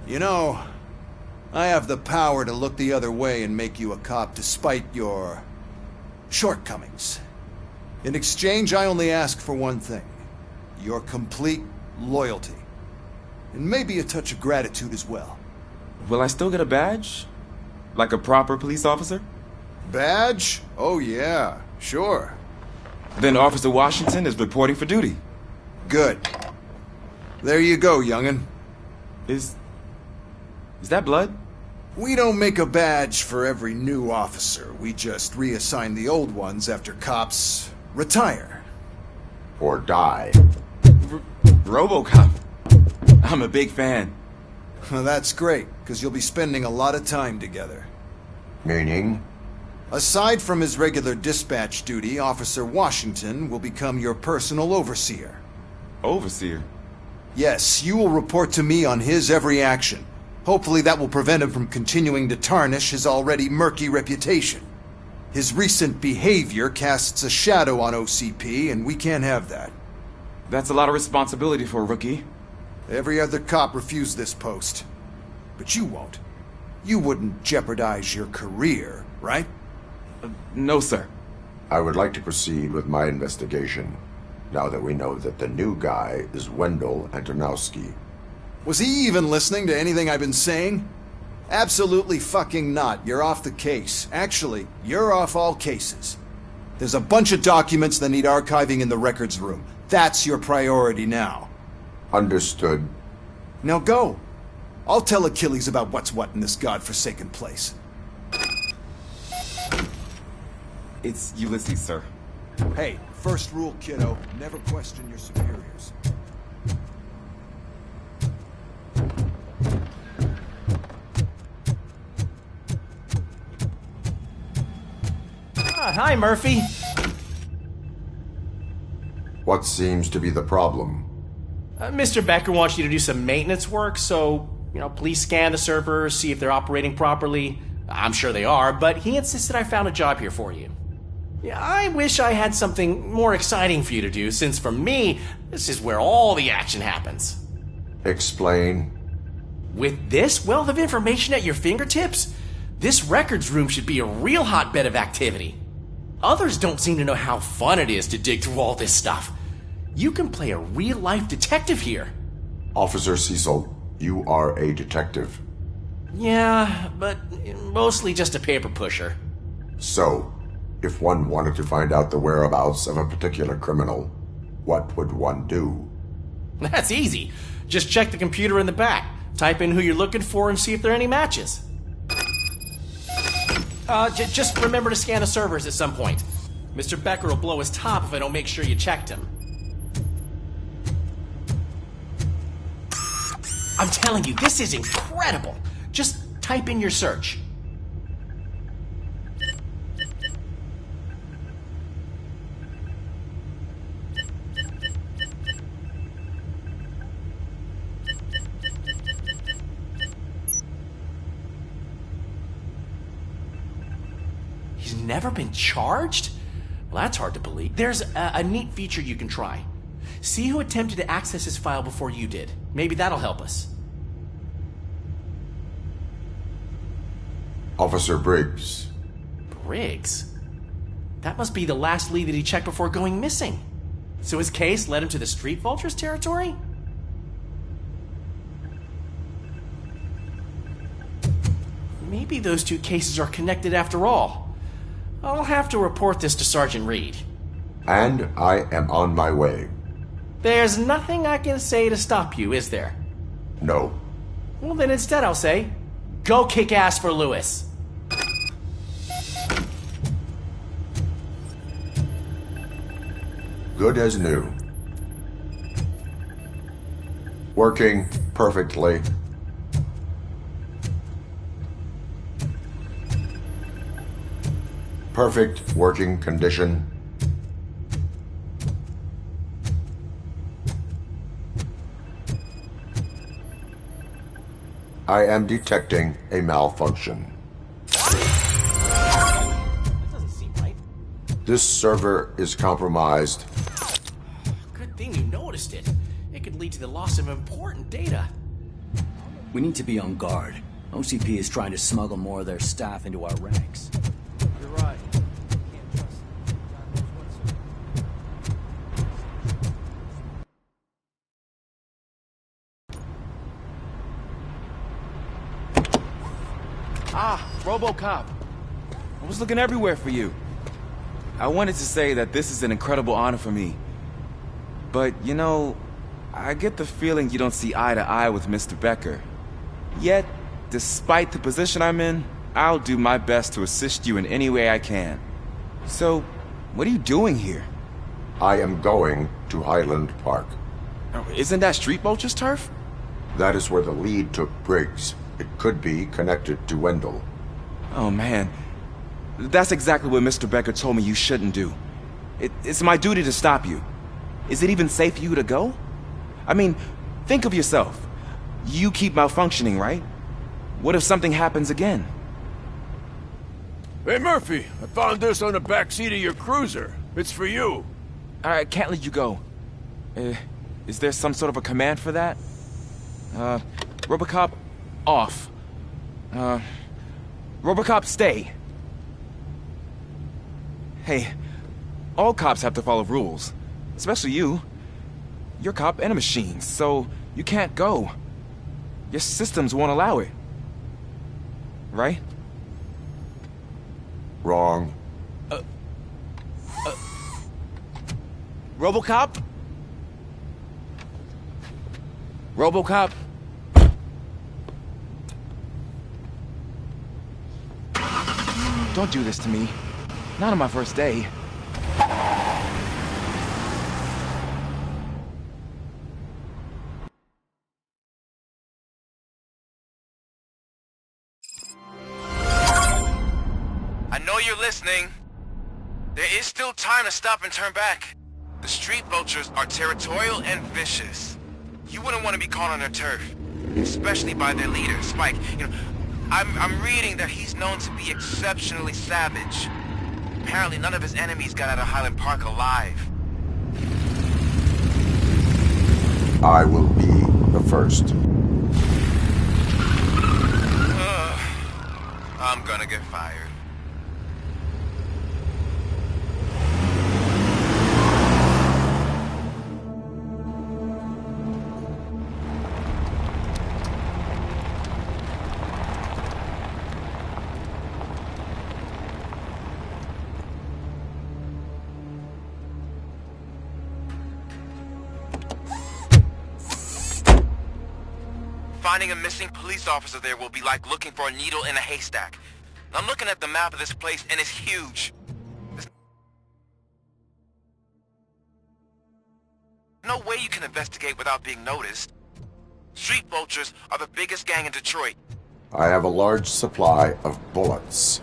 You know, I have the power to look the other way and make you a cop despite your shortcomings. In exchange, I only ask for one thing. Your complete loyalty. And maybe a touch of gratitude as well. Will I still get a badge? Like a proper police officer? Badge? Oh yeah, sure. Then Officer Washington is reporting for duty. Good. There you go, young'un. Is that blood? We don't make a badge for every new officer. We just reassign the old ones after cops retire. Or die. Robocop. I'm a big fan. Well, that's great, because you'll be spending a lot of time together. Meaning? Aside from his regular dispatch duty, Officer Washington will become your personal overseer. Overseer? Yes, you will report to me on his every action. Hopefully that will prevent him from continuing to tarnish his already murky reputation. His recent behavior casts a shadow on OCP, and we can't have that. That's a lot of responsibility for a rookie. Every other cop refused this post. But you won't. You wouldn't jeopardize your career, right? No, sir. I would like to proceed with my investigation, now that we know that the new guy is Wendell Antonowski. Was he even listening to anything I've been saying? Absolutely fucking not. You're off the case. Actually, you're off all cases. There's a bunch of documents that need archiving in the records room. That's your priority now. Understood. Now go. I'll tell Achilles about what's what in this godforsaken place. It's Ulysses, sir. Hey, first rule, kiddo. Never question your superiors. Hi, Murphy. What seems to be the problem? Mr. Becker wants you to do some maintenance work, so, please scan the servers, see if they're operating properly. I'm sure they are, but he insisted I found a job here for you. Yeah, I wish I had something more exciting for you to do, since for me, this is where all the action happens. Explain. With this wealth of information at your fingertips, this records room should be a real hotbed of activity. Others don't seem to know how fun it is to dig through all this stuff. You can play a real-life detective here. Officer Cecil, you are a detective. Yeah, but mostly just a paper pusher. So, if one wanted to find out the whereabouts of a particular criminal, what would one do? That's easy. Just check the computer in the back, type in who you're looking for, and see if there are any matches. Just remember to scan the servers at some point. Mr. Becker will blow his top if I don't make sure you checked him. I'm telling you, this is incredible. Just type in your search. He's never been charged? Well, that's hard to believe. There's a neat feature you can try. See who attempted to access his file before you did. Maybe that'll help us. Officer Briggs. Briggs? That must be the last lead that he checked before going missing. So his case led him to the Street Vultures territory? Maybe those two cases are connected after all. I'll have to report this to Sergeant Reed. And I am on my way. There's nothing I can say to stop you, is there? No. Well, then instead I'll say, Go kick ass for Lewis. Good as new. Working perfectly. Perfect working condition. I am detecting a malfunction. That doesn't seem right. This server is compromised. Good thing you noticed it. It could lead to the loss of important data. We need to be on guard. OCP is trying to smuggle more of their staff into our ranks. You're right. Can't trust them. God knows Ah, Robocop. I was looking everywhere for you. I wanted to say that this is an incredible honor for me. But, you know, I get the feeling you don't see eye to eye with Mr. Becker. Yet, despite the position I'm in, I'll do my best to assist you in any way I can. So, what are you doing here? I am going to Highland Park. Isn't that Street Vulture's turf? That is where the lead took Briggs. It could be connected to Wendell. Oh man, that's exactly what Mr. Becker told me you shouldn't do. It's my duty to stop you. Is it even safe for you to go? I mean, think of yourself. You keep malfunctioning, right? What if something happens again? Hey, Murphy, I found this on the back seat of your cruiser. It's for you. I can't let you go. Is there some sort of a command for that? Robocop, off. Robocop, stay. Hey, all cops have to follow rules. Especially you. You're a cop and a machine, so you can't go. Your systems won't allow it. Right? Wrong. Robocop? Robocop? Don't do this to me. Not on my first day. I know you're listening. There is still time to stop and turn back. The street vultures are territorial and vicious. You wouldn't want to be caught on their turf, especially by their leader, Spike. You know, I'm reading that he's known to be exceptionally savage. Apparently none of his enemies got out of Highland Park alive. I will be the first. I'm gonna get fired. Finding a missing police officer there will be like looking for a needle in a haystack. I'm looking at the map of this place and it's huge. There's no way you can investigate without being noticed. Street vultures are the biggest gang in Detroit. I have a large supply of bullets.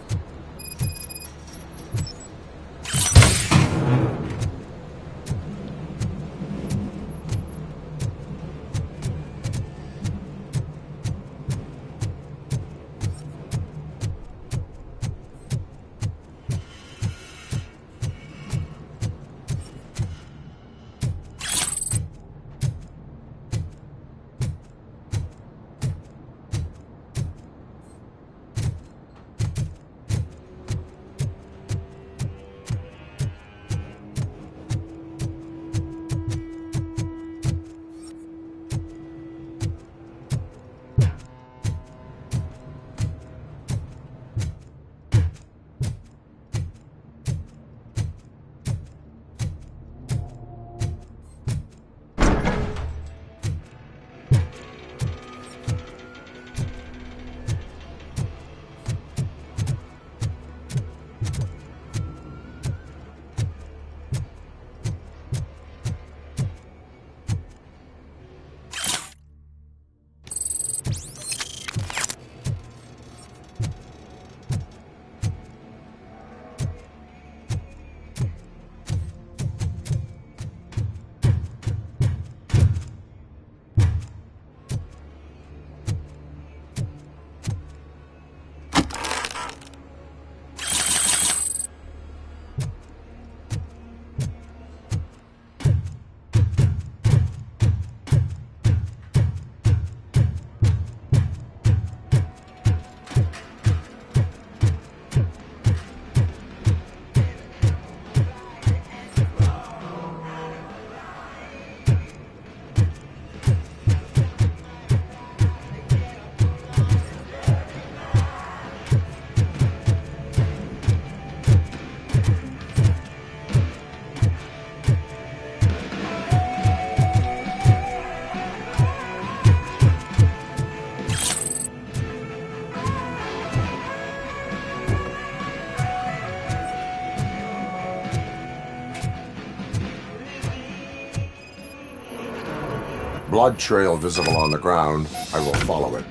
blood trail visible on the ground, I will follow it.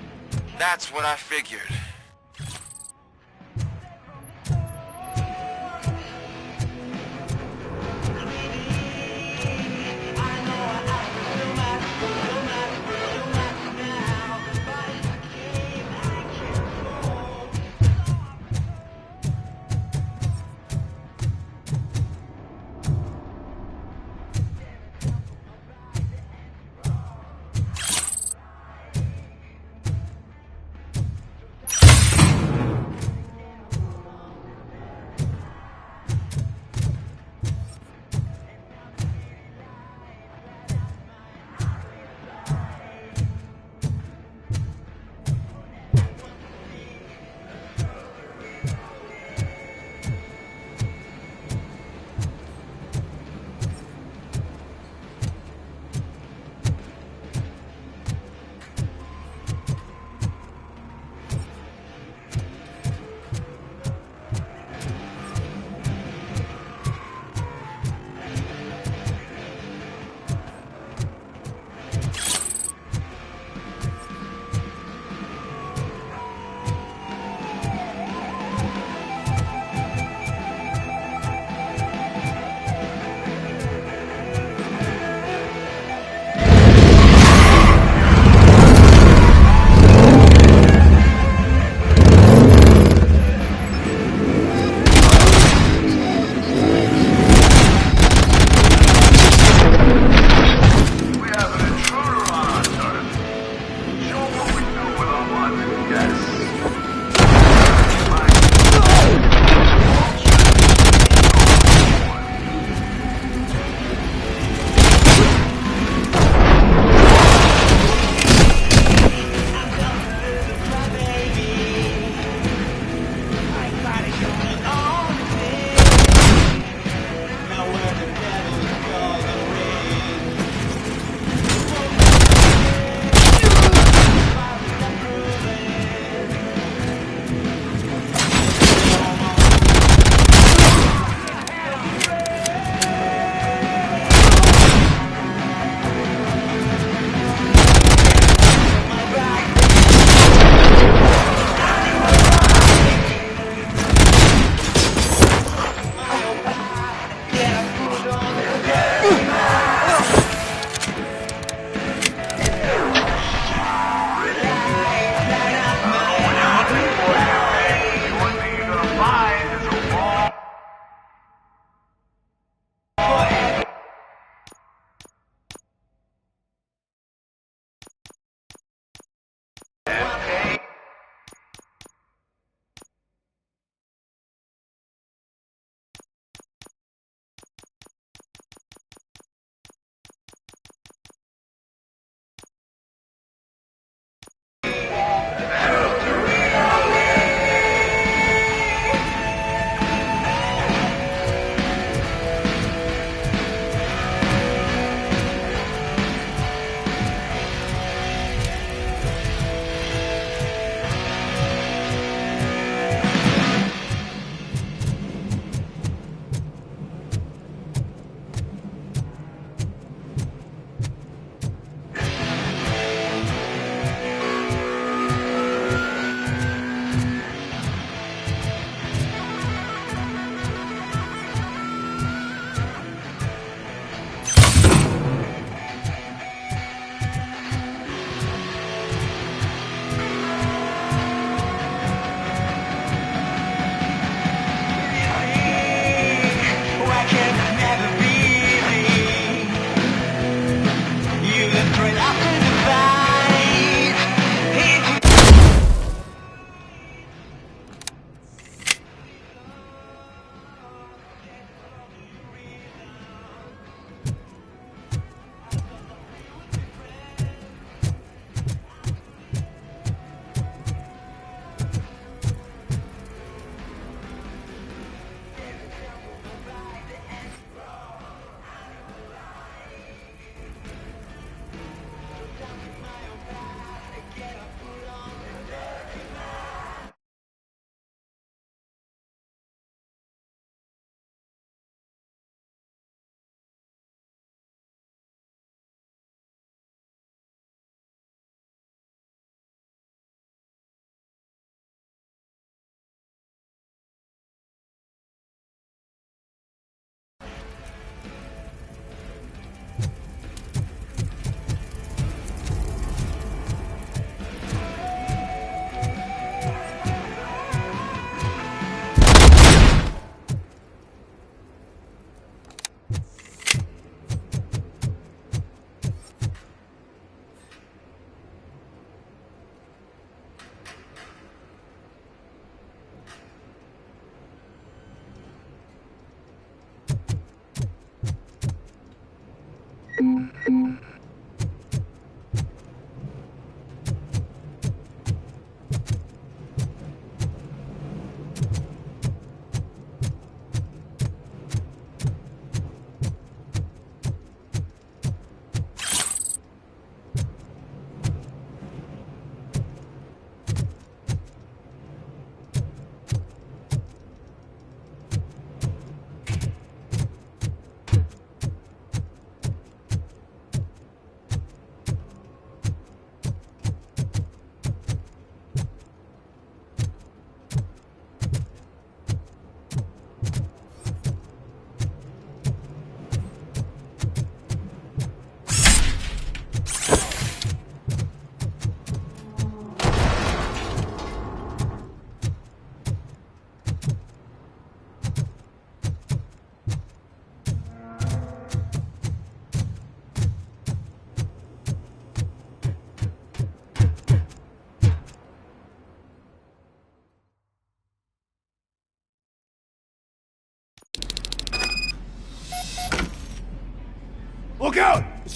That's what I figured.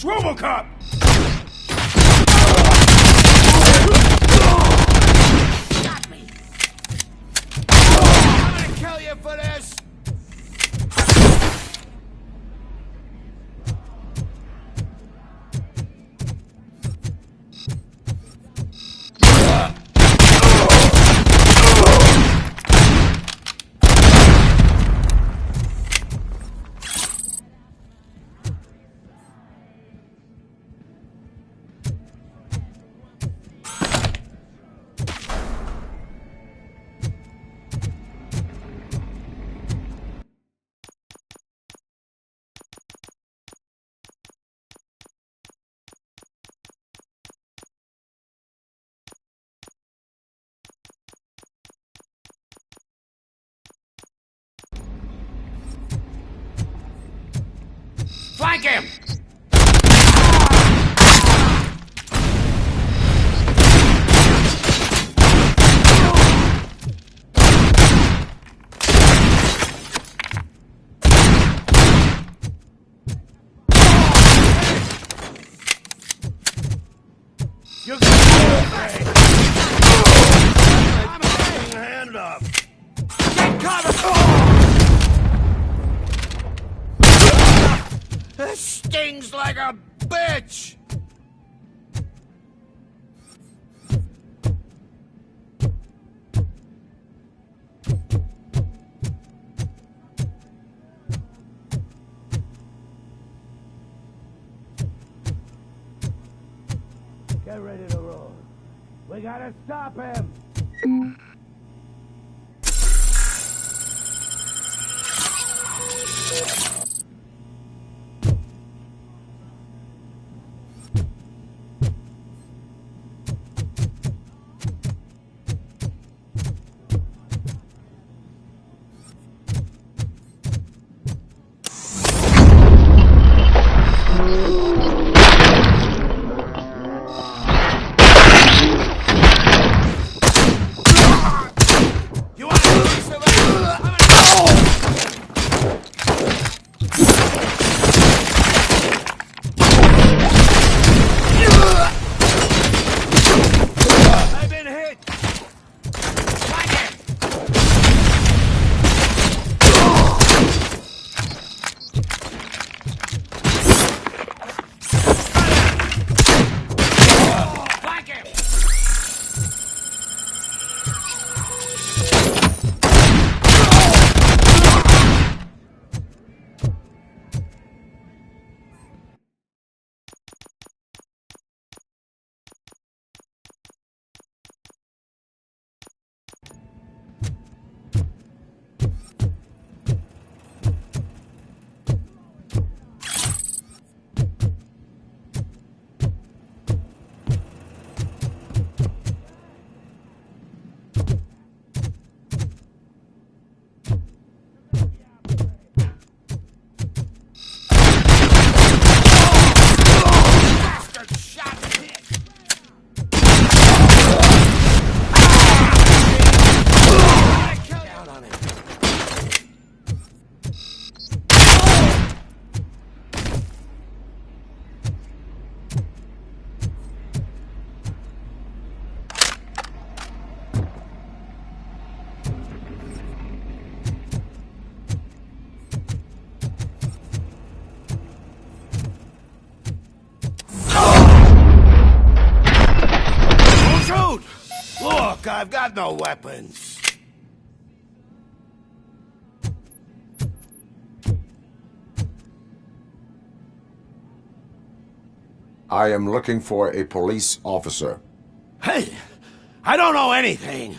It's Robocop! Got me! I'm gonna kill you for this! Flank him! You're gonna I'm hanging hand up. Get cover! This stings like a bitch! Get ready to roll. We gotta stop him! Look, I've got no weapons. I am looking for a police officer. Hey, I don't know anything.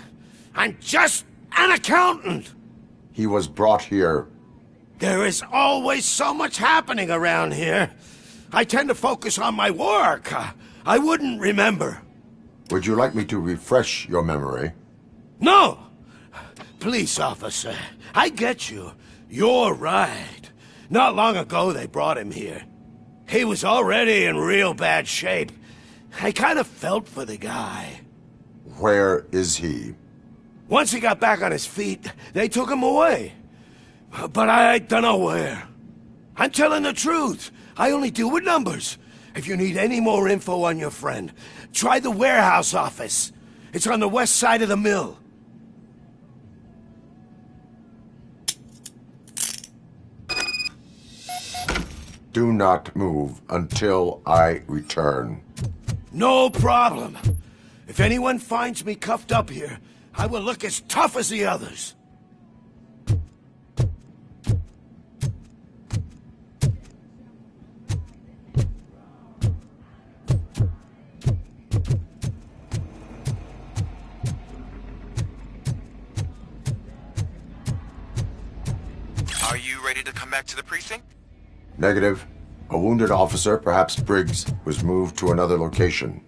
I'm just an accountant. He was brought here. There is always so much happening around here. I tend to focus on my work. I wouldn't remember. Would you like me to refresh your memory? No! Police officer, I get you. You're right. Not long ago they brought him here. He was already in real bad shape. I kind of felt for the guy. Where is he? Once he got back on his feet, they took him away. But I don't know where. I'm telling the truth. I only deal with numbers. If you need any more info on your friend, try the warehouse office. It's on the west side of the mill. Do not move until I return. No problem. If anyone finds me cuffed up here, I will look as tough as the others. Are you ready to come back to the precinct? Negative. A wounded officer, perhaps Briggs, was moved to another location.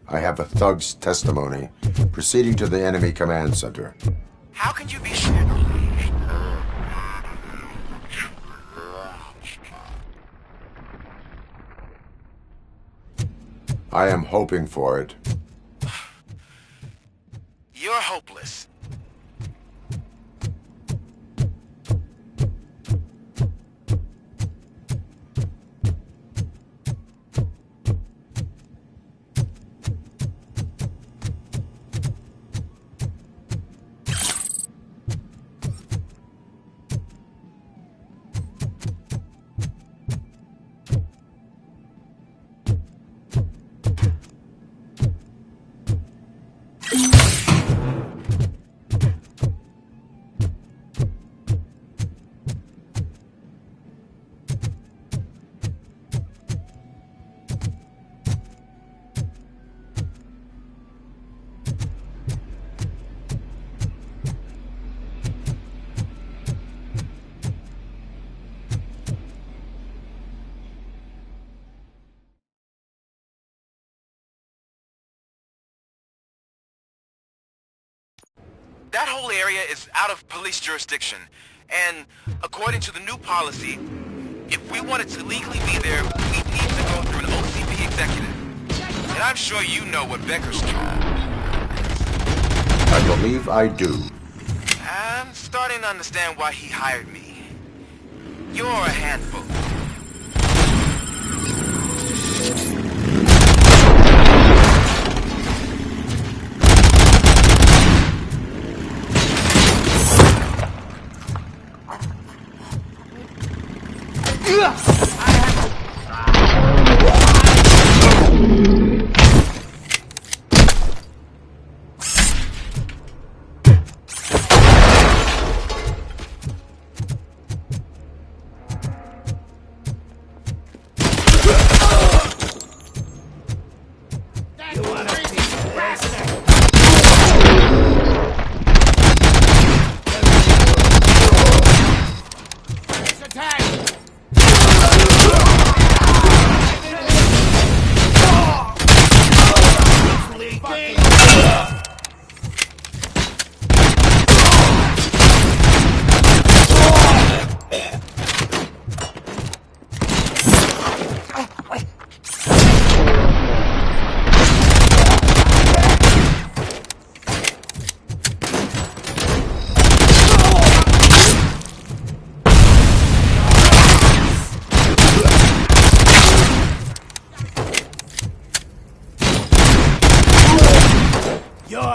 I have a thug's testimony, proceeding to the enemy command center. How can you be sure? I am hoping for it. You're hopeless. That whole area is out of police jurisdiction, and according to the new policy, if we wanted to legally be there, we need to go through an OCP executive. And I'm sure you know what Becker's doing. I believe I do. I'm starting to understand why he hired me. You're a handful. You're